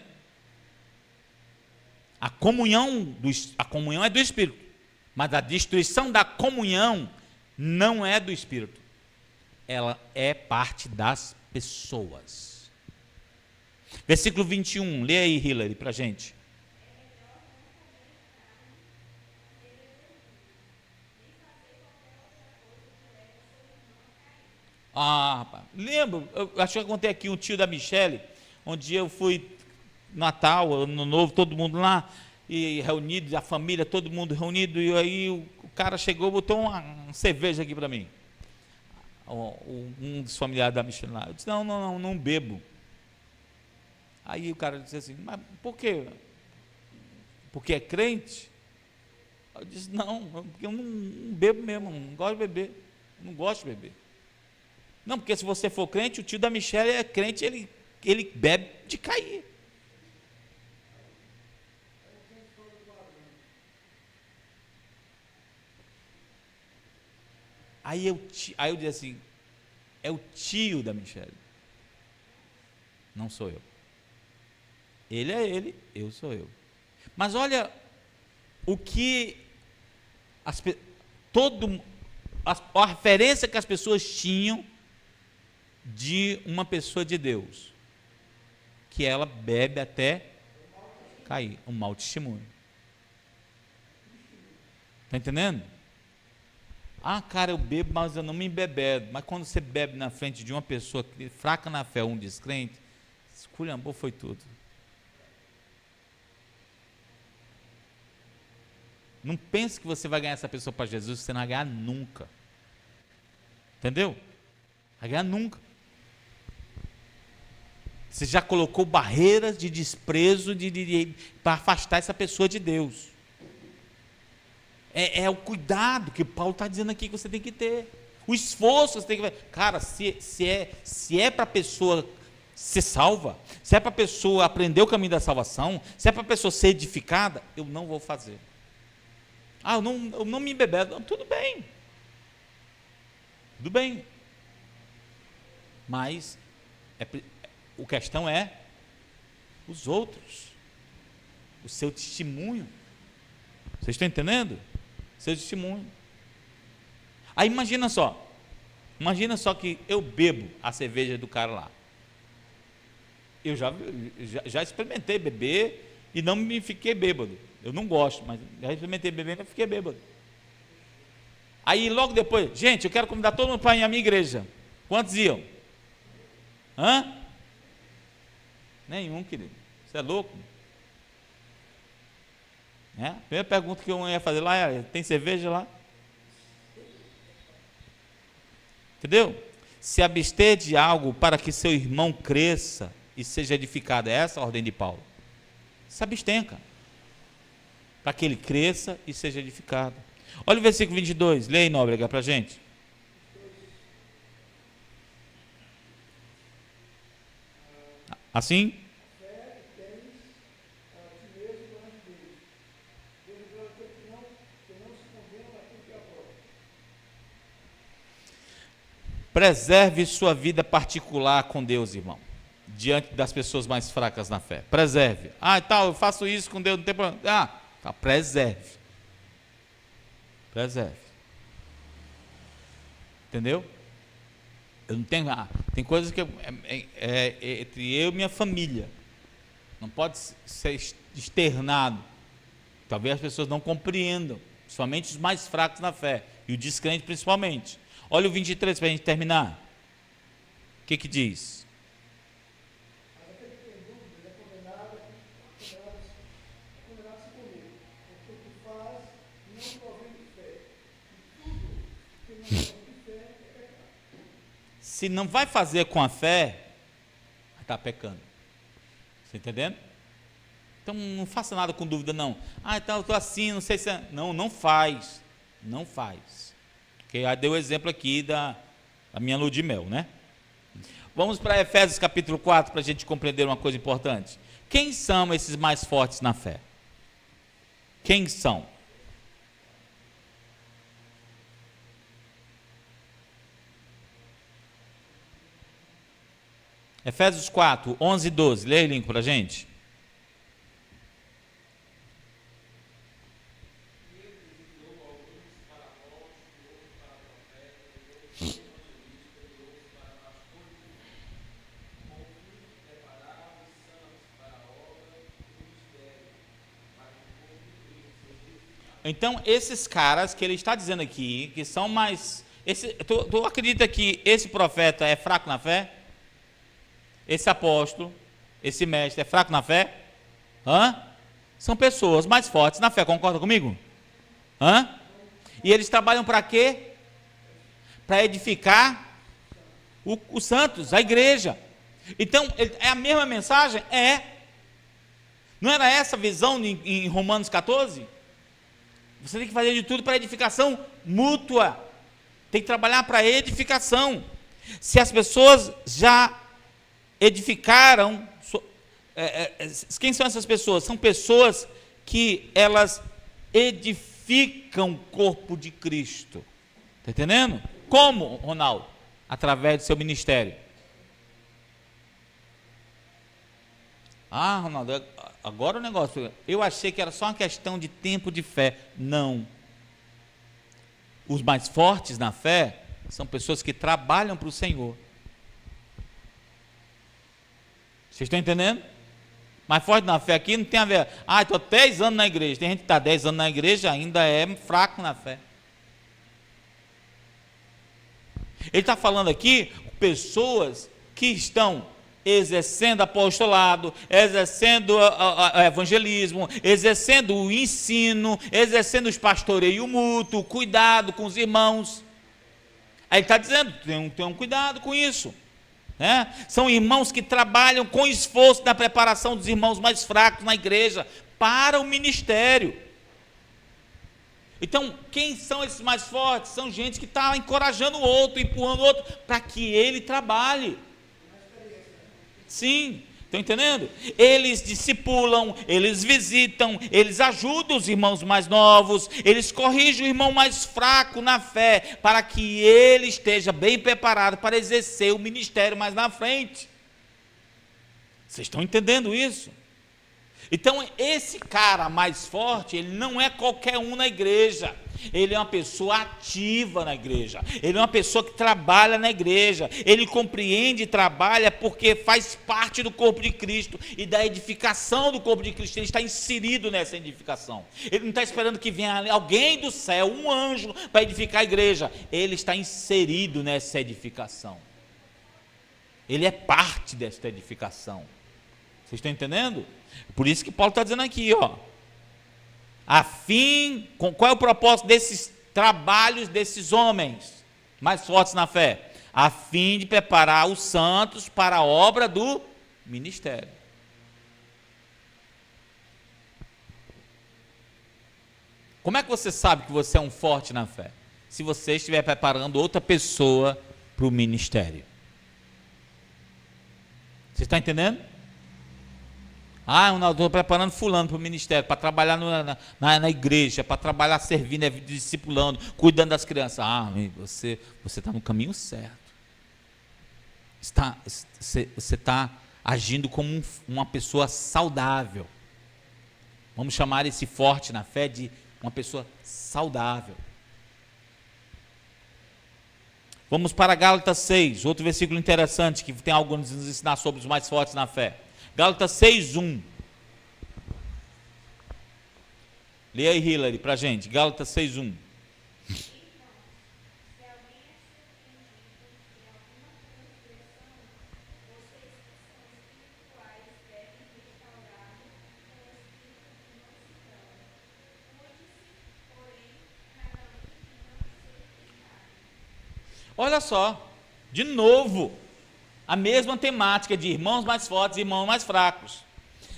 A comunhão é do Espírito, mas a destruição da comunhão não é do Espírito. Ela é parte das pessoas. Versículo 21, lê aí, Hillary, para a gente. Rapaz, lembro, eu acho que eu contei aqui um tio da Michele, onde eu fui Natal, Ano Novo, todo mundo lá, e reunido, a família, todo mundo reunido, e aí o cara chegou e botou uma cerveja aqui para mim. Um dos familiares da Michelle lá. Eu disse, não bebo. Aí o cara disse assim, mas por quê? Porque é crente? Eu disse, não, porque eu não bebo mesmo, não gosto de beber, não gosto de beber. Não, porque se você for crente, o tio da Michelle é crente, ele bebe de cair. Aí eu disse assim, é o tio da Michelle, não sou eu. Ele é ele, eu sou eu. Mas olha o que a referência que as pessoas tinham de uma pessoa de Deus, que ela bebe até cair, um mau testemunho. Está entendendo? Cara, eu bebo, mas eu não me embebedo. Mas quando você bebe na frente de uma pessoa fraca na fé, um descrente, esculhambou foi tudo. Não pense que você vai ganhar essa pessoa para Jesus, você não vai ganhar nunca. Entendeu? Vai ganhar nunca. Você já colocou barreiras de desprezo para afastar essa pessoa de Deus. É o cuidado que Paulo está dizendo aqui que você tem que ter. O esforço que você tem que ver. Cara, se é para a pessoa ser salva, se é para a pessoa aprender o caminho da salvação, se é para a pessoa ser edificada, eu não vou fazer. Eu não me embebedo. Tudo bem. Tudo bem. Mas a questão é os outros. O seu testemunho. Vocês estão entendendo? Seu testemunho. Aí imagina só, Imagina só que eu bebo a cerveja do cara lá. Eu já experimentei beber e não me fiquei bêbado. Eu não gosto, mas já experimentei beber e não fiquei bêbado. Aí logo depois, gente, eu quero convidar todo mundo para ir à minha igreja. Quantos iam? Hã? Nenhum, querido. Você é louco? A primeira pergunta que eu ia fazer lá é: tem cerveja lá? Entendeu? Se abster de algo para que seu irmão cresça e seja edificado. É essa a ordem de Paulo. Se abstenha, cara, para que ele cresça e seja edificado. Olha o versículo 22, leia aí, Nóbrega, para a gente. Assim? Preserve sua vida particular com Deus, irmão, diante das pessoas mais fracas na fé. Preserve. Eu faço isso com Deus, não tem problema. Preserve. Preserve. Entendeu? Eu não tenho. Tem coisas que é entre eu e minha família. Não pode ser externado. Talvez as pessoas não compreendam, somente os mais fracos na fé, e o descrente principalmente. Olha o 23 para a gente terminar. O que diz? Mas aquele que tem dúvidas é condenado a se comer, porque o que faz não provém de fé. E tudo que não provém de fé é pecado. Se não vai fazer com a fé, está pecando. Você entendendo? Então não faça nada com dúvida, não. Então eu estou assim, não sei se é. Não faz. Não faz. Porque já deu o exemplo aqui da minha lua de mel, né? Vamos para Efésios capítulo 4 para a gente compreender uma coisa importante. Quem são esses mais fortes na fé? Quem são? Efésios 4, 11 e 12. Leia o link para a gente. Então, esses caras que ele está dizendo aqui, que são mais... Tu acredita que esse profeta é fraco na fé? Esse apóstolo, esse mestre é fraco na fé? São pessoas mais fortes na fé, concorda comigo? E eles trabalham para quê? Para edificar os santos, a igreja. Então, é a mesma mensagem? Não era essa a visão em Romanos 14? Você tem que fazer de tudo para edificação mútua. Tem que trabalhar para edificação. Se as pessoas já edificaram, quem são essas pessoas? São pessoas que elas edificam o corpo de Cristo. Está entendendo? Como, Ronaldo? Através do seu ministério. Ronaldo, agora o negócio, eu achei que era só uma questão de tempo de fé. Não. Os mais fortes na fé são pessoas que trabalham para o Senhor. Vocês estão entendendo? Mais forte na fé aqui não tem a ver. Estou 10 anos na igreja. Tem gente que está 10 anos na igreja ainda é fraco na fé. Ele está falando aqui pessoas que estão exercendo apostolado, exercendo evangelismo, exercendo o ensino, exercendo os pastoreio mútuo, cuidado com os irmãos. Aí ele está dizendo, tenham cuidado com isso. São irmãos que trabalham com esforço na preparação dos irmãos mais fracos na igreja, para o ministério. Então, quem são esses mais fortes? São gente que está encorajando o outro, empurrando o outro, para que ele trabalhe. Sim, estão entendendo? Eles discipulam, eles visitam, eles ajudam os irmãos mais novos, eles corrigem o irmão mais fraco na fé, para que ele esteja bem preparado para exercer o ministério mais na frente. Vocês estão entendendo isso? Então, esse cara mais forte, ele não é qualquer um na igreja. Ele é uma pessoa ativa na igreja. Ele é uma pessoa que trabalha na igreja. Ele compreende e trabalha porque faz parte do corpo de Cristo e da edificação do corpo de Cristo. Ele está inserido nessa edificação. Ele não está esperando que venha alguém do céu, um anjo, para edificar a igreja. Ele está inserido nessa edificação. Ele é parte desta edificação. Vocês estão entendendo? Por isso que Paulo está dizendo aqui, ó. Qual é o propósito desses trabalhos desses homens mais fortes na fé? A fim de preparar os santos para a obra do ministério. Como é que você sabe que você é um forte na fé? Se você estiver preparando outra pessoa para o ministério. Você está entendendo? Eu estou preparando fulano para o ministério, para trabalhar na igreja, para trabalhar servindo, discipulando, cuidando das crianças. Você está no caminho certo. Você está agindo como uma pessoa saudável. Vamos chamar esse forte na fé de uma pessoa saudável. Vamos para Gálatas 6, outro versículo interessante que tem algo a nos ensinar sobre os mais fortes na fé. Gálatas 6:1. Leia aí, Hillary, para a gente. Gálatas 6:1. Olha só, de novo, a mesma temática de irmãos mais fortes e irmãos mais fracos.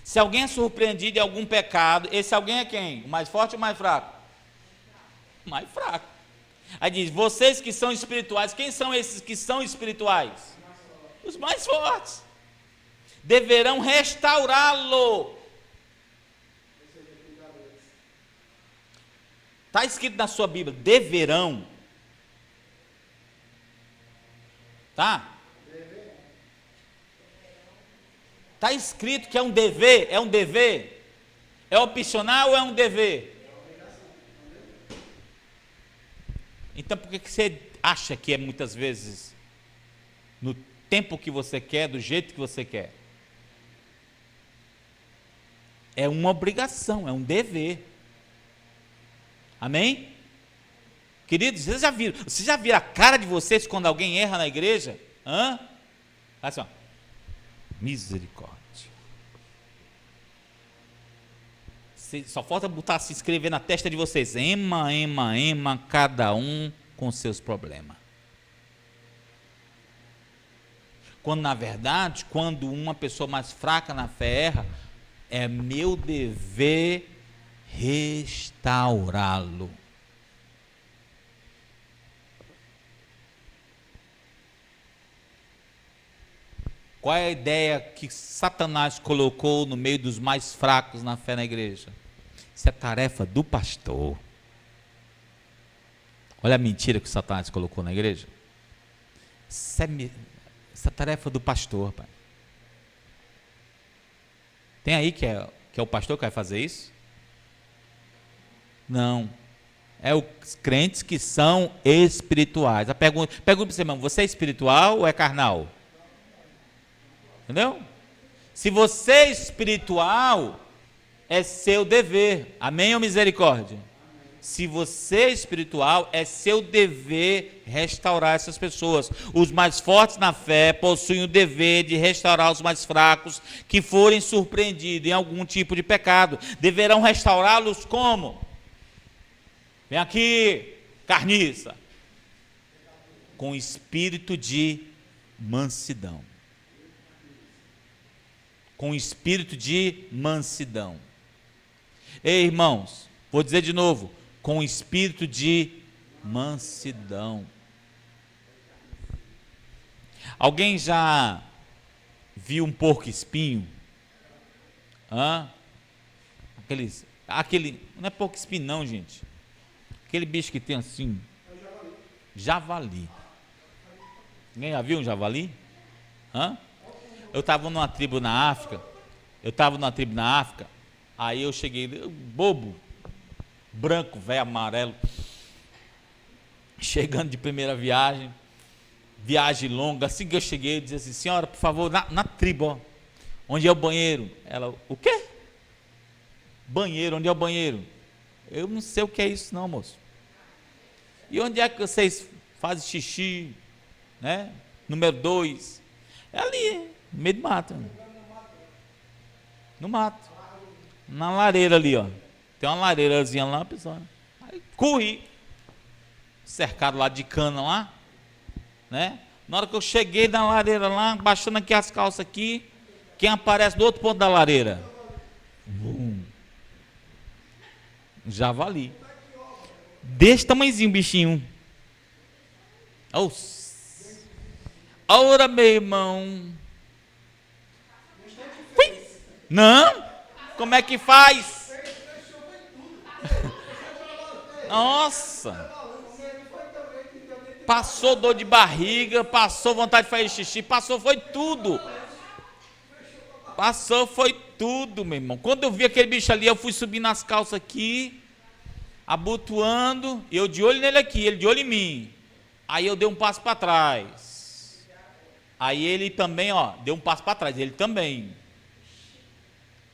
Se alguém é surpreendido em algum pecado, esse alguém é quem? O mais forte ou o mais fraco? O mais fraco. Aí diz, vocês que são espirituais, quem são esses que são espirituais? Os mais fortes. Deverão restaurá-lo. Está escrito na sua Bíblia, deverão. Tá? Está escrito que é um dever, é um dever? É opcional ou é um dever? Então por que você acha que é muitas vezes no tempo que você quer, do jeito que você quer? É uma obrigação, é um dever. Amém? Queridos, vocês já viram a cara de vocês quando alguém erra na igreja? Assim, ó. Misericórdia. Só falta botar, se escrever na testa de vocês. Ema, cada um com seus problemas. Quando na verdade, quando uma pessoa mais fraca na fé erra, é meu dever restaurá-lo. Qual é a ideia que Satanás colocou no meio dos mais fracos na fé na igreja? Isso é tarefa do pastor. Olha a mentira que Satanás colocou na igreja. Isso é tarefa do pastor, pai. Tem aí que é o pastor que vai fazer isso? Não. É os crentes que são espirituais. Pergunta para você, irmão, você é espiritual ou é carnal? Entendeu? Se você é espiritual, é seu dever. Amém ou misericórdia? Se você é espiritual, é seu dever restaurar essas pessoas. Os mais fortes na fé possuem o dever de restaurar os mais fracos que forem surpreendidos em algum tipo de pecado. Deverão restaurá-los como? Vem aqui, carniça. Com espírito de mansidão. Com espírito de mansidão. Ei, irmãos, vou dizer de novo, com espírito de mansidão. Alguém já viu um porco espinho? Aquele, não é porco espinho não, gente. Aquele bicho que tem assim, javali. Ninguém já viu um javali? Eu estava numa tribo na África, Aí eu cheguei, bobo, branco, velho, amarelo, chegando de primeira viagem longa. Assim que eu cheguei, eu disse assim: senhora, por favor, na tribo, ó, onde é o banheiro? Ela: o quê? Banheiro, onde é o banheiro? Eu não sei o que é isso não, moço. E onde é que vocês fazem xixi, né? Número 2. É ali, no meio do mato. No mato. Na lareira ali, ó. Tem uma lareirazinha lá, pessoal. Aí corri. Cercado lá de cana lá, né? Na hora que eu cheguei na lareira lá, baixando aqui as calças aqui, quem aparece do outro ponto da lareira? Javali. Desse tamanhozinho, bichinho. Ora, meu irmão. Ui. Não? Como é que faz? Nossa. Passou dor de barriga, passou vontade de fazer xixi, passou, foi tudo. Passou, foi tudo, meu irmão. Quando eu vi aquele bicho ali, eu fui subir nas calças aqui, abotoando, eu de olho nele aqui, ele de olho em mim. Aí eu dei um passo para trás. Aí ele também, ó, deu um passo para trás, ele também.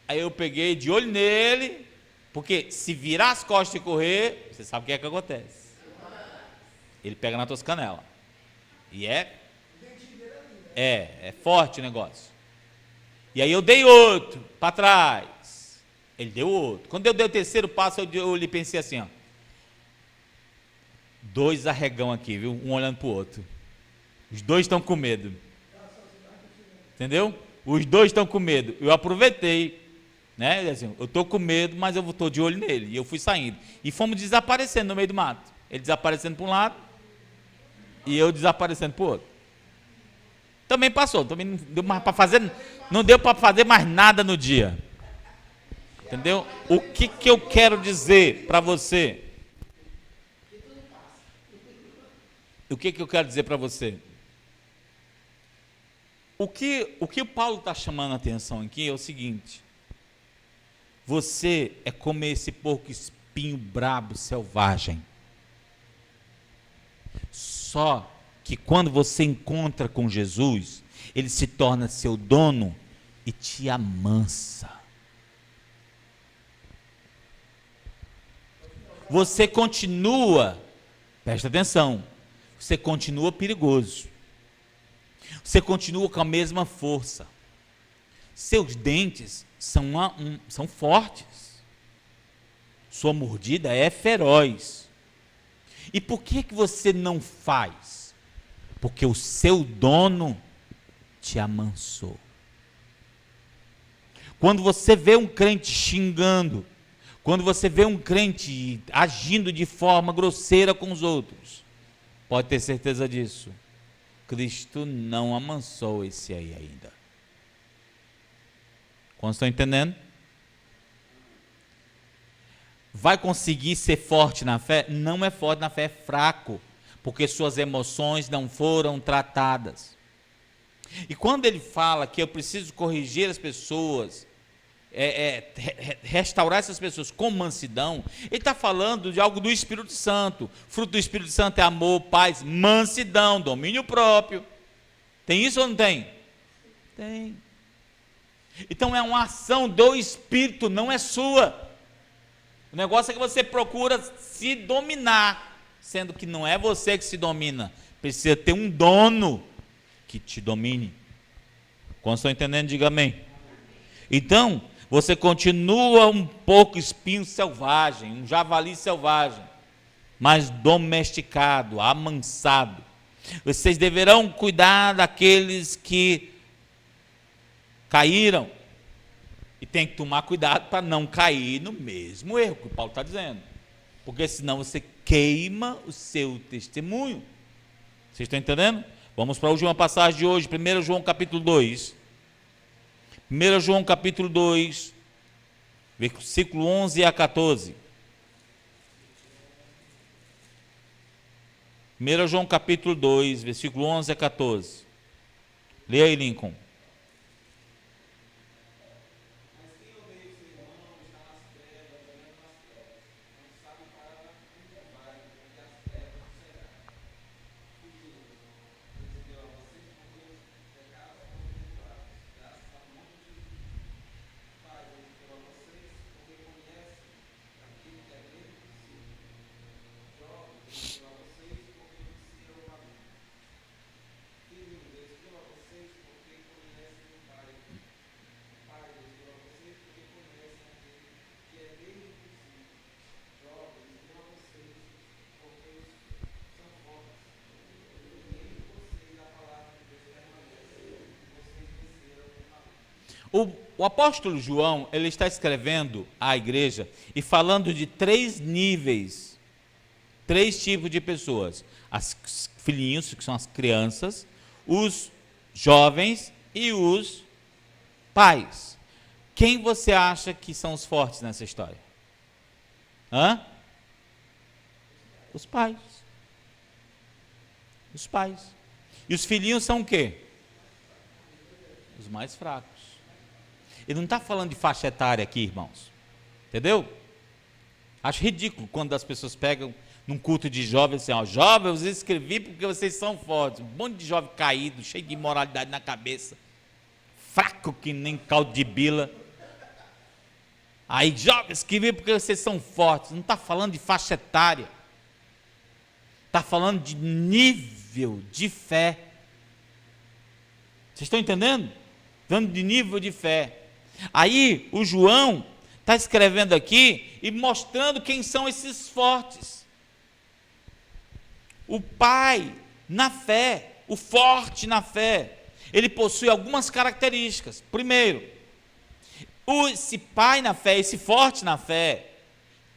Aí eu peguei de olho nele, porque se virar as costas e correr, você sabe o que é que acontece. Ele pega nas tuas canelas. E é forte o negócio. E aí eu dei outro para trás. Ele deu outro. Quando eu dei o terceiro passo, eu lhe pensei assim, ó. 2 arregão aqui, viu? Um olhando pro outro. Os 2 estão com medo. Entendeu? Os 2 estão com medo. Eu aproveitei, né? Assim, eu tô com medo, mas eu tô de olho nele. E eu fui saindo. E fomos desaparecendo no meio do mato. Ele desaparecendo para um lado e eu desaparecendo para o outro. Também passou. Também não deu mais para fazer. Não deu para fazer mais nada no dia. Entendeu? O que eu quero dizer para você? O que eu quero dizer para você? O que o Paulo está chamando a atenção aqui é o seguinte: você é como esse porco espinho brabo, selvagem. Só que quando você encontra com Jesus, ele se torna seu dono e te amansa. Você continua, presta atenção, você continua perigoso. Você continua com a mesma força. Seus dentes são fortes. Sua mordida é feroz. E por que você não faz? Porque o seu dono te amansou. Quando você vê um crente xingando, quando você vê um crente agindo de forma grosseira com os outros, pode ter certeza disso. Cristo não amansou esse aí ainda. Quando estão entendendo? Vai conseguir ser forte na fé? Não é forte na fé, é fraco, porque suas emoções não foram tratadas. E quando ele fala que eu preciso corrigir as pessoas, restaurar essas pessoas com mansidão, ele está falando de algo do Espírito Santo. Fruto do Espírito Santo é amor, paz, mansidão, domínio próprio. Tem isso ou não tem? Tem. Então é uma ação do Espírito, não é sua. O negócio é que você procura se dominar, sendo que não é você que se domina. Precisa ter um dono que te domine. Quando estão entendendo, diga amém. Então, você continua um pouco espinho selvagem, um javali selvagem, mas domesticado, amansado. Vocês deverão cuidar daqueles que caíram. E tem que tomar cuidado para não cair no mesmo erro que o Paulo está dizendo. Porque senão você queima o seu testemunho. Vocês estão entendendo? Vamos para a última passagem de hoje, 1 João capítulo 2. 1 João capítulo 2, versículo 11 a 14. 1 João capítulo 2, versículo 11 a 14. Leia aí, Lincoln. Mas quem odeia o seu irmão está O apóstolo João, ele está escrevendo à igreja e falando de 3 níveis, 3 tipos de pessoas: os filhinhos, que são as crianças, os jovens e os pais. Quem você acha que são os fortes nessa história? Os pais. Os pais. E os filhinhos são o quê? Os mais fracos. Ele não está falando de faixa etária aqui, irmãos. Entendeu? Acho ridículo quando as pessoas pegam num culto de jovens assim, jovens, eu escrevi porque vocês são fortes. Um monte de jovem caído, cheio de imoralidade na cabeça. Fraco que nem caldo de bila. Aí, jovens, escrevi porque vocês são fortes. Não está falando de faixa etária. Está falando de nível de fé. Vocês estão entendendo? Falando de nível de fé. Aí o João está escrevendo aqui e mostrando quem são esses fortes. O pai na fé, o forte na fé, ele possui algumas características. Primeiro, esse pai na fé, esse forte na fé,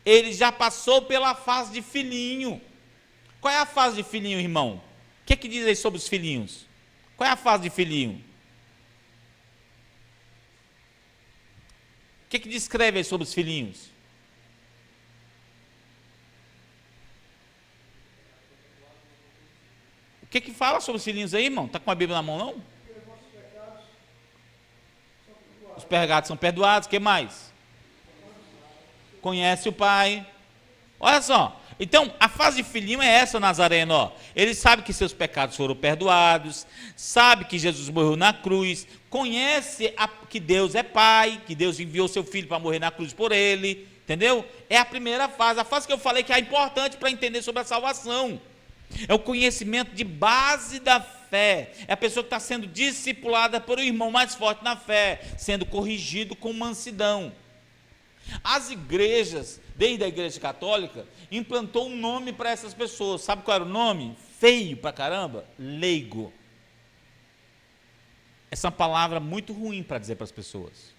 ele já passou pela fase de filhinho. Qual é a fase de filhinho, irmão? O que diz aí sobre os filhinhos? Qual é a fase de filhinho? O que descreve aí sobre os filhinhos? O que fala sobre os filhinhos aí, irmão? Está com a Bíblia na mão, não? Os pecados são perdoados. O que mais? Conhece o pai. Olha só. Então, a fase de filhinho é essa, Nazareno. Ó. Ele sabe que seus pecados foram perdoados, sabe que Jesus morreu na cruz, conhece que Deus é pai, que Deus enviou seu filho para morrer na cruz por ele, entendeu? É a primeira fase, a fase que eu falei que é importante para entender sobre a salvação. É o conhecimento de base da fé. É a pessoa que está sendo discipulada por um irmão mais forte na fé, sendo corrigido com mansidão. As igrejas, desde a igreja católica, implantou um nome para essas pessoas. Sabe qual era o nome? Feio pra caramba. Leigo. Essa é uma palavra muito ruim para dizer para as pessoas.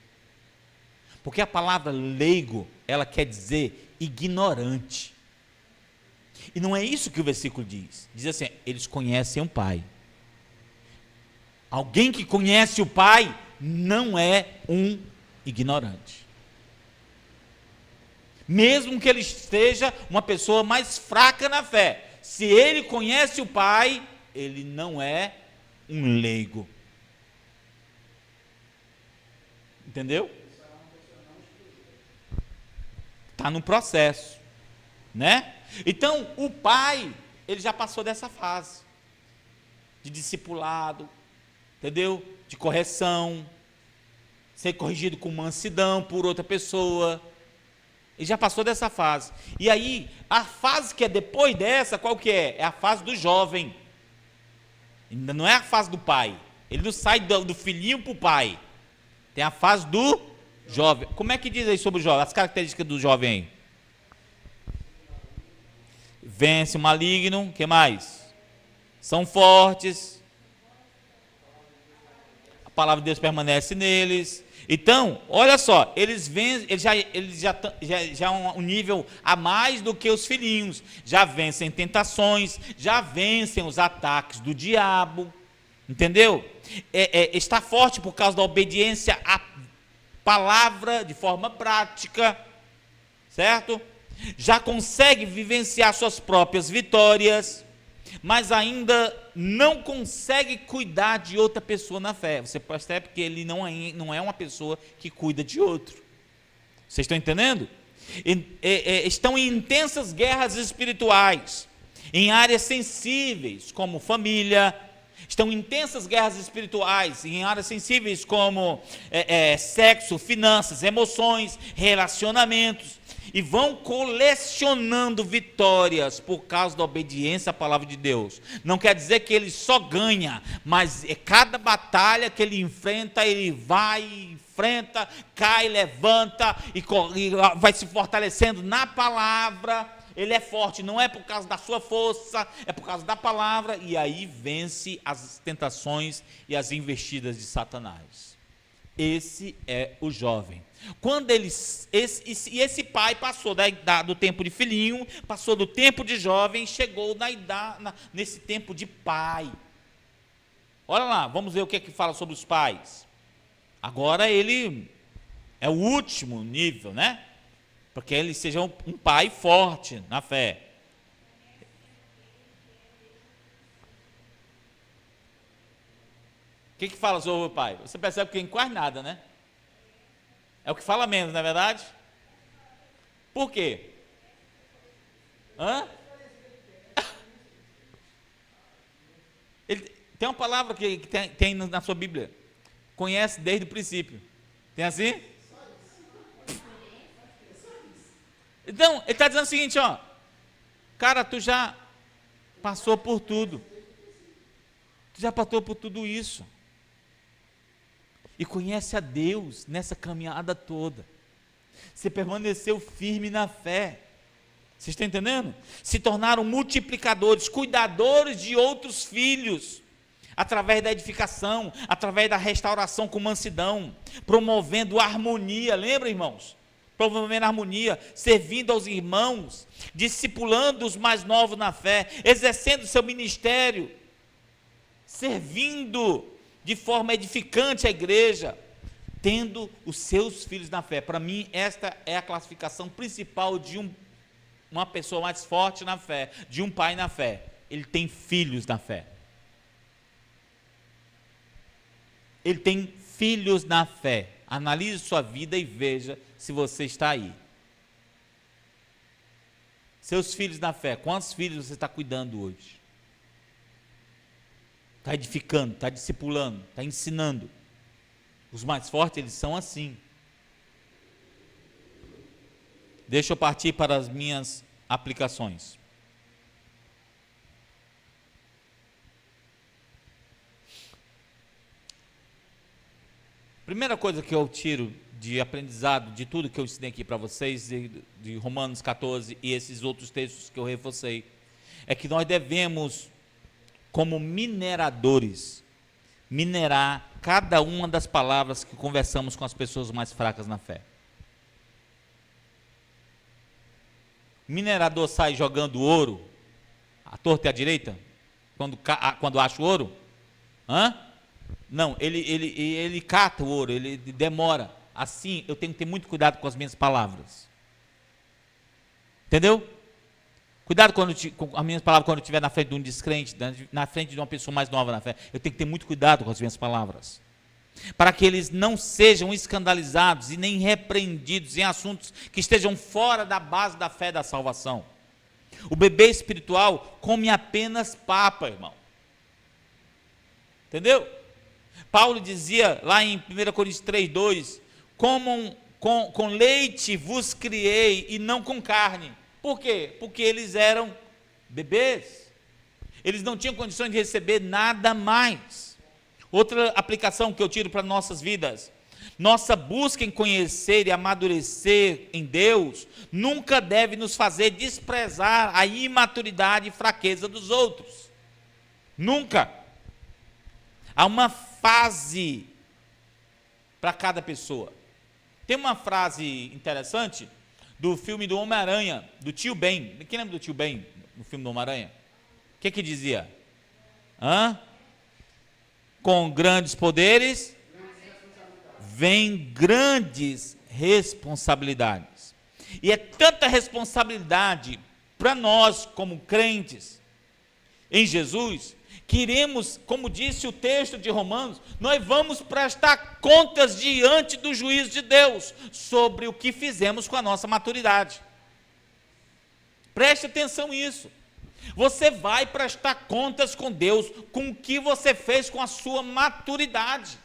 Porque a palavra leigo, ela quer dizer ignorante. E não é isso que o versículo diz. Diz assim, eles conhecem o Pai. Alguém que conhece o Pai não é um ignorante. Mesmo que ele esteja uma pessoa mais fraca na fé, se ele conhece o Pai, ele não é um leigo. Entendeu? Está no processo, né? Então, o pai, ele já passou dessa fase de discipulado, entendeu? De correção, ser corrigido com mansidão por outra pessoa. Ele já passou dessa fase. E aí, a fase que é depois dessa, qual que é? É a fase do jovem. Ainda não é a fase do pai. Ele não sai do filhinho para o pai. Tem a fase do jovem. Como é que diz aí sobre o jovem? As características do jovem aí. Vence o maligno. O que mais? São fortes. A palavra de Deus permanece neles. Então, olha só, eles já um nível a mais do que os filhinhos, já vencem tentações, já vencem os ataques do diabo, entendeu? Está forte por causa da obediência à palavra de forma prática, certo? Já consegue vivenciar suas próprias vitórias, mas ainda não consegue cuidar de outra pessoa na fé. Você percebe que ele não é uma pessoa que cuida de outro. Vocês estão entendendo? Estão em intensas guerras espirituais, em áreas sensíveis, como família. Estão em intensas guerras espirituais, em áreas sensíveis como sexo, finanças, emoções, relacionamentos. E vão colecionando vitórias por causa da obediência à palavra de Deus. Não quer dizer que ele só ganha, mas cada batalha que ele enfrenta, ele vai, enfrenta, cai, levanta e vai se fortalecendo na palavra. Ele é forte, não é por causa da sua força, é por causa da palavra, e aí vence as tentações e as investidas de Satanás. Esse é o jovem. Quando esse pai passou do tempo de filhinho, passou do tempo de jovem, chegou nesse tempo de pai. Olha lá, vamos ver o que é que fala sobre os pais. Agora ele é o último nível, né? Porque ele seja um pai forte na fé. O que fala sobre o pai? Você percebe que em quase nada, né? É o que fala menos, não é verdade? Por quê? Hã? Tem uma palavra que tem na sua Bíblia. Conhece desde o princípio. Tem assim? Então, ele está dizendo o seguinte, ó. Cara, tu já passou por tudo. Tu já passou por tudo isso. E conhece a Deus nessa caminhada toda. Você permaneceu firme na fé. Vocês estão entendendo? Se tornaram multiplicadores, cuidadores de outros filhos, através da edificação, através da restauração com mansidão, promovendo harmonia. Lembra, irmãos? Promovendo harmonia, servindo aos irmãos, discipulando os mais novos na fé, exercendo seu ministério, servindo de forma edificante a igreja, tendo os seus filhos na fé. Para mim, esta é a classificação principal de uma pessoa mais forte na fé, de um pai na fé. Ele tem filhos na fé. Ele tem filhos na fé. Analise sua vida e veja se você está aí. Seus filhos na fé, quantos filhos você está cuidando hoje? Está edificando, está discipulando, está ensinando. Os mais fortes, eles são assim. Deixa eu partir para as minhas aplicações. Primeira coisa que eu tiro de aprendizado, de tudo que eu ensinei aqui para vocês, de Romanos 14 e esses outros textos que eu reforcei, é que nós devemos, como mineradores, minerar cada uma das palavras que conversamos com as pessoas mais fracas na fé. O minerador sai jogando ouro à torta e à direita, quando acha o ouro? Não, ele cata o ouro, ele demora. Assim, eu tenho que ter muito cuidado com as minhas palavras. Entendeu? Cuidado com as minhas palavras quando eu estiver na frente de um descrente, na frente de uma pessoa mais nova na fé. Eu tenho que ter muito cuidado com as minhas palavras, para que eles não sejam escandalizados e nem repreendidos em assuntos que estejam fora da base da fé da salvação. O bebê espiritual come apenas papa, irmão. Entendeu? Paulo dizia lá em 1 Coríntios 3:2, comam com leite vos criei e não com carne. Por quê? Porque eles eram bebês. Eles não tinham condições de receber nada mais. Outra aplicação que eu tiro para nossas vidas: nossa busca em conhecer e amadurecer em Deus nunca deve nos fazer desprezar a imaturidade e fraqueza dos outros. Nunca. Há uma fase para cada pessoa. Tem uma frase interessante do filme do Homem-Aranha, do Tio Ben. Quem lembra do Tio Ben no filme do Homem-Aranha? O que dizia? Com grandes poderes vem grandes responsabilidades. E é tanta responsabilidade para nós como crentes em Jesus, que iremos, como disse o texto de Romanos, nós vamos prestar contas diante do juízo de Deus sobre o que fizemos com a nossa maturidade. Preste atenção nisso. Você vai prestar contas com Deus com o que você fez com a sua maturidade.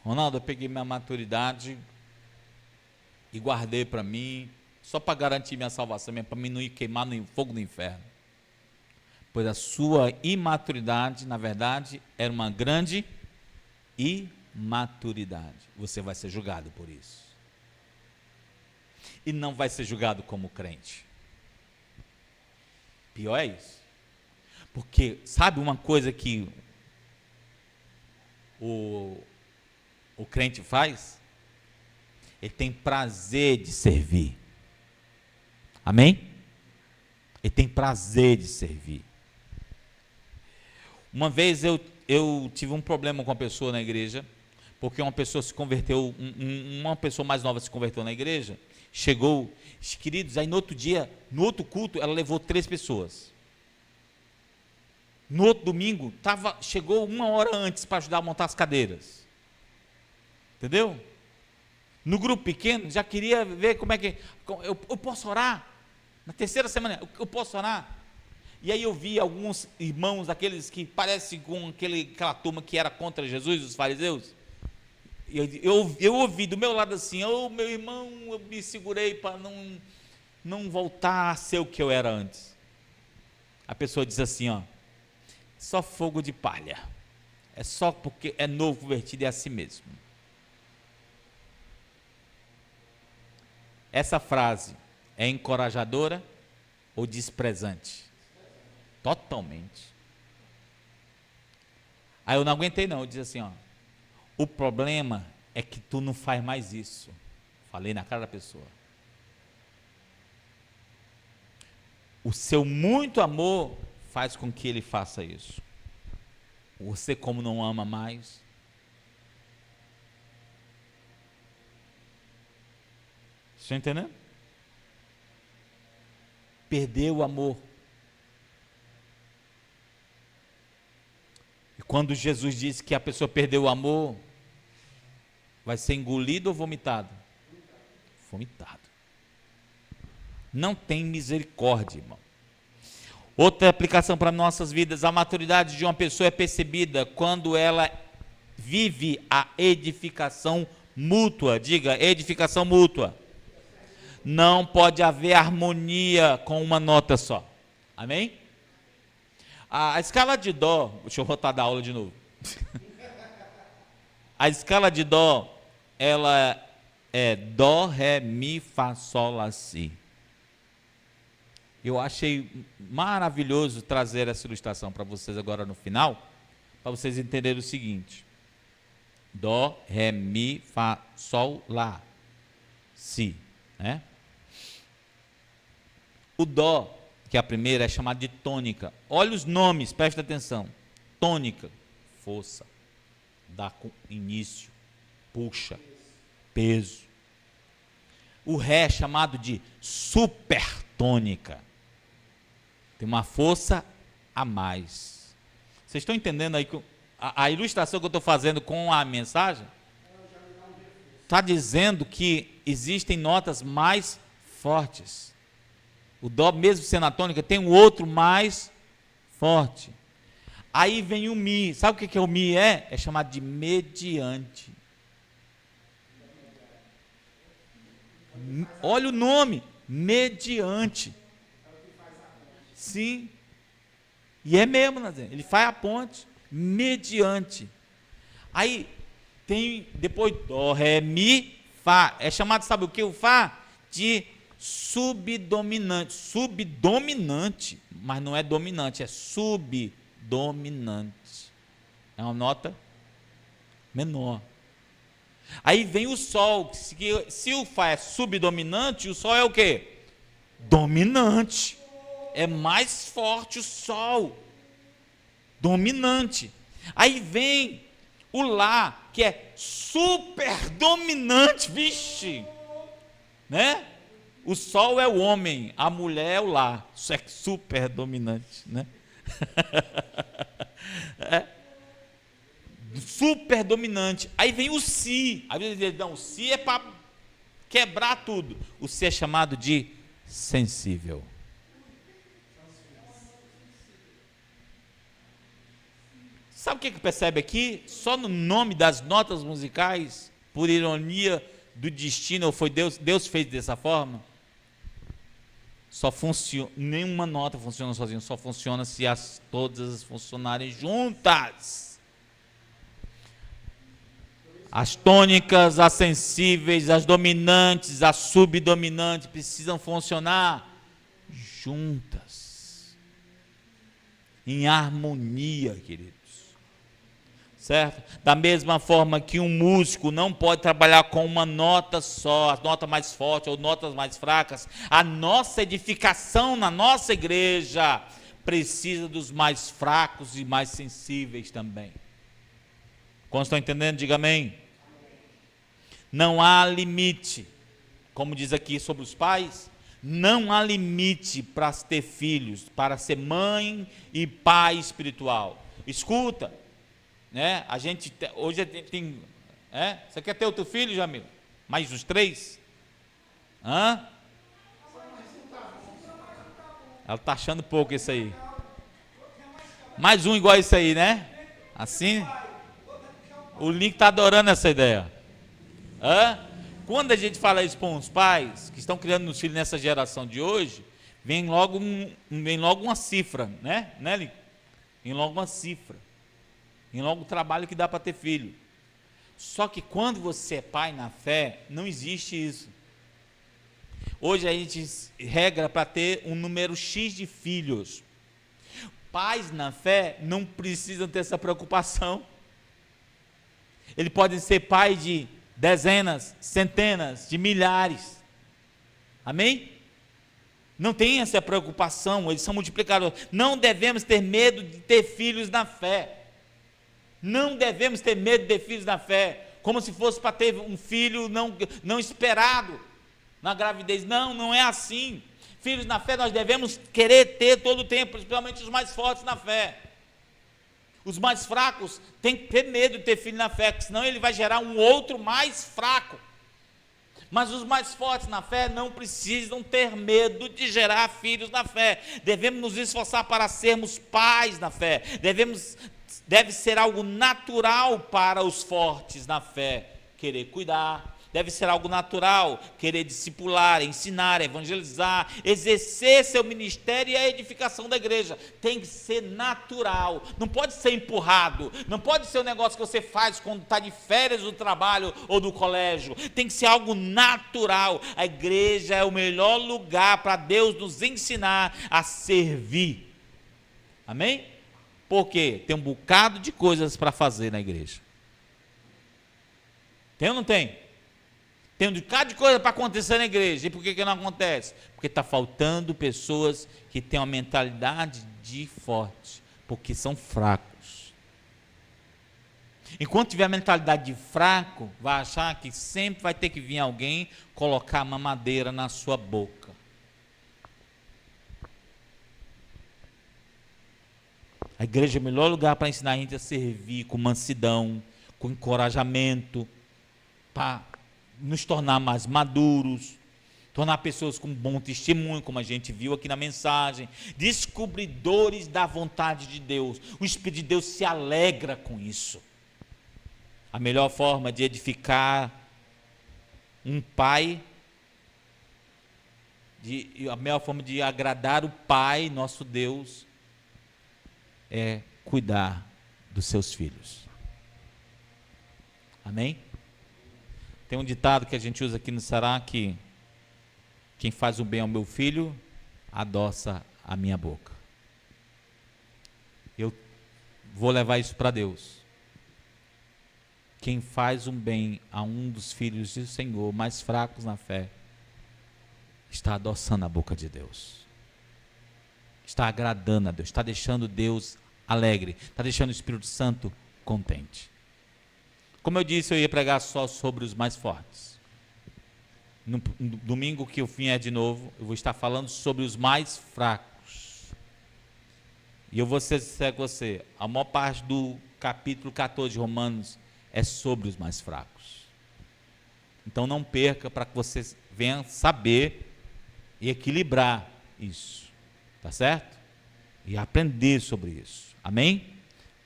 Ronaldo, eu peguei minha maturidade e guardei para mim, só para garantir minha salvação, para mim não ir queimar no fogo do inferno. Pois a sua imaturidade, na verdade, era uma grande imaturidade. Você vai ser julgado por isso. E não vai ser julgado como crente. Pior é isso. Porque sabe uma coisa que o crente faz? Ele tem prazer de servir. Amém? Ele tem prazer de servir. Uma vez eu tive um problema com uma pessoa na igreja, porque uma pessoa se converteu, uma pessoa mais nova se converteu na igreja, chegou, queridos, aí no outro dia, no outro culto, ela levou 3 pessoas. No outro domingo, chegou 1 hora antes para ajudar a montar as cadeiras. Entendeu? No grupo pequeno, já queria ver como é que, eu posso orar? Na terceira semana, eu posso orar? E aí eu vi alguns irmãos, aqueles que parecem com aquela turma que era contra Jesus, os fariseus. Eu ouvi do meu lado assim, meu irmão, eu me segurei para não voltar a ser o que eu era antes. A pessoa diz assim, só fogo de palha, é só porque é novo convertido, é assim mesmo. Essa frase é encorajadora ou desprezante? Totalmente. Aí eu não aguentei não, eu disse assim, o problema é que tu não faz mais isso. Falei na cara da pessoa. O seu muito amor faz com que ele faça isso. Você, como não ama mais, está entendendo? Perdeu o amor. E quando Jesus disse que a pessoa perdeu o amor, vai ser engolido ou vomitado? Vomitado. Não tem misericórdia, irmão. Outra aplicação para nossas vidas: a maturidade de uma pessoa é percebida quando ela vive a edificação mútua. Diga, edificação mútua. Não pode haver harmonia com uma nota só. Amém? A escala de dó, deixa eu voltar da aula de novo. A escala de dó, ela é dó, ré, mi, fá, sol, lá, si. Eu achei maravilhoso trazer essa ilustração para vocês agora no final, para vocês entenderem o seguinte: dó, ré, mi, fá, sol, lá, si, né? O dó, que é a primeira, é chamada de tônica. Olha os nomes, presta atenção. Tônica, força, dá início, puxa, peso. O ré é chamado de supertônica, tem uma força a mais. Vocês estão entendendo aí a ilustração que eu estou fazendo com a mensagem? Está dizendo que existem notas mais fortes. O dó, mesmo sendo a tônica, tem um outro mais forte. Aí vem o mi. Sabe o que o mi é? É chamado de mediante. Olha o nome, mediante. Sim. E é mesmo, Nazaré. Ele faz a ponte, mediante. Aí tem depois dó, ré, mi, fá. É chamado, sabe o que o fá? De subdominante. Subdominante, mas não é dominante, é subdominante. É uma nota menor. Aí vem o sol. Se o fá é subdominante, o sol é o quê? Dominante. É mais forte o sol. Dominante. Aí vem o lá, que é super dominante. Vixe, né? O sol é o homem, a mulher é o lá. Isso é super dominante, né? É. Super dominante. Aí vem o si. Às vezes não, o si é para quebrar tudo. O si é chamado de sensível. Sabe o que percebe aqui? Só no nome das notas musicais, por ironia do destino, ou foi Deus fez dessa forma? Só funciona, nenhuma nota funciona sozinha, só funciona se todas funcionarem juntas. As tônicas, as sensíveis, as dominantes, as subdominantes precisam funcionar juntas. em harmonia, queridos. Certo? Da mesma forma que um músico não pode trabalhar com uma nota só, a nota mais forte ou notas mais fracas, a nossa edificação na nossa igreja precisa dos mais fracos e mais sensíveis também. Quando estão entendendo, diga amém. Não há limite, como diz aqui sobre os pais, não há limite para ter filhos, para ser mãe e pai espiritual. Escuta, né? A gente hoje tem, você quer ter outro filho, Jamil? Mais os 3? Hã? Ela está achando pouco isso aí. Mais um igual isso aí, né? Assim, o Link está adorando essa ideia. Quando a gente fala isso com os pais que estão criando os filhos nessa geração de hoje, vem logo uma cifra, né, Link? Vem logo uma cifra. Vem logo o trabalho que dá para ter filho. Só que quando você é pai na fé, não existe isso. Hoje a gente regra para ter um número X de filhos. Pais na fé não precisam ter essa preocupação. Ele pode ser pai de dezenas, centenas, de milhares. Amém? Não tem essa preocupação, eles são multiplicadores. Não devemos ter medo de ter filhos na fé. Não devemos ter medo de ter filhos na fé, como se fosse para ter um filho não esperado na gravidez. Não é assim. Filhos na fé nós devemos querer ter todo o tempo, principalmente os mais fortes na fé. Os mais fracos têm que ter medo de ter filho na fé, porque senão ele vai gerar um outro mais fraco. Mas os mais fortes na fé não precisam ter medo de gerar filhos na fé. Devemos nos esforçar para sermos pais na fé. Deve ser algo natural para os fortes na fé querer cuidar. Deve ser algo natural querer discipular, ensinar, evangelizar, exercer seu ministério e a edificação da igreja. Tem que ser natural, não pode ser empurrado, não pode ser um negócio que você faz quando está de férias do trabalho ou do colégio. Tem que ser algo natural. A igreja é o melhor lugar para Deus nos ensinar a servir. Amém? Porque tem um bocado de coisas para fazer na igreja. Tem ou não tem? Tem um bocado de coisa para acontecer na igreja. E por que não acontece? Porque está faltando pessoas que têm uma mentalidade de forte, porque são fracos. Enquanto tiver a mentalidade de fraco, vai achar que sempre vai ter que vir alguém colocar mamadeira na sua boca. A igreja é o melhor lugar para ensinar a gente a servir com mansidão, com encorajamento, para nos tornar mais maduros, tornar pessoas com bom testemunho, como a gente viu aqui na mensagem, descobridores da vontade de Deus. O Espírito de Deus se alegra com isso. A melhor forma de edificar um pai, a melhor forma de agradar o Pai, nosso Deus, é cuidar dos seus filhos. Amém? Tem um ditado que a gente usa aqui no Sará, que quem faz o bem ao meu filho, adoça a minha boca. Eu vou levar isso para Deus. Quem faz um bem a um dos filhos do Senhor, mais fracos na fé, está adoçando a boca de Deus. Está agradando a Deus, está deixando Deus alegre, está deixando o Espírito Santo contente. Como eu disse, eu ia pregar só sobre os mais fortes. No domingo que eu vier de novo, eu vou estar falando sobre os mais fracos. E eu vou ser sincero com você, a maior parte do capítulo 14 de Romanos é sobre os mais fracos. Então não perca, para que você venha saber e equilibrar isso. Tá certo? E aprender sobre isso. Amém?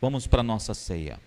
Vamos para a nossa ceia.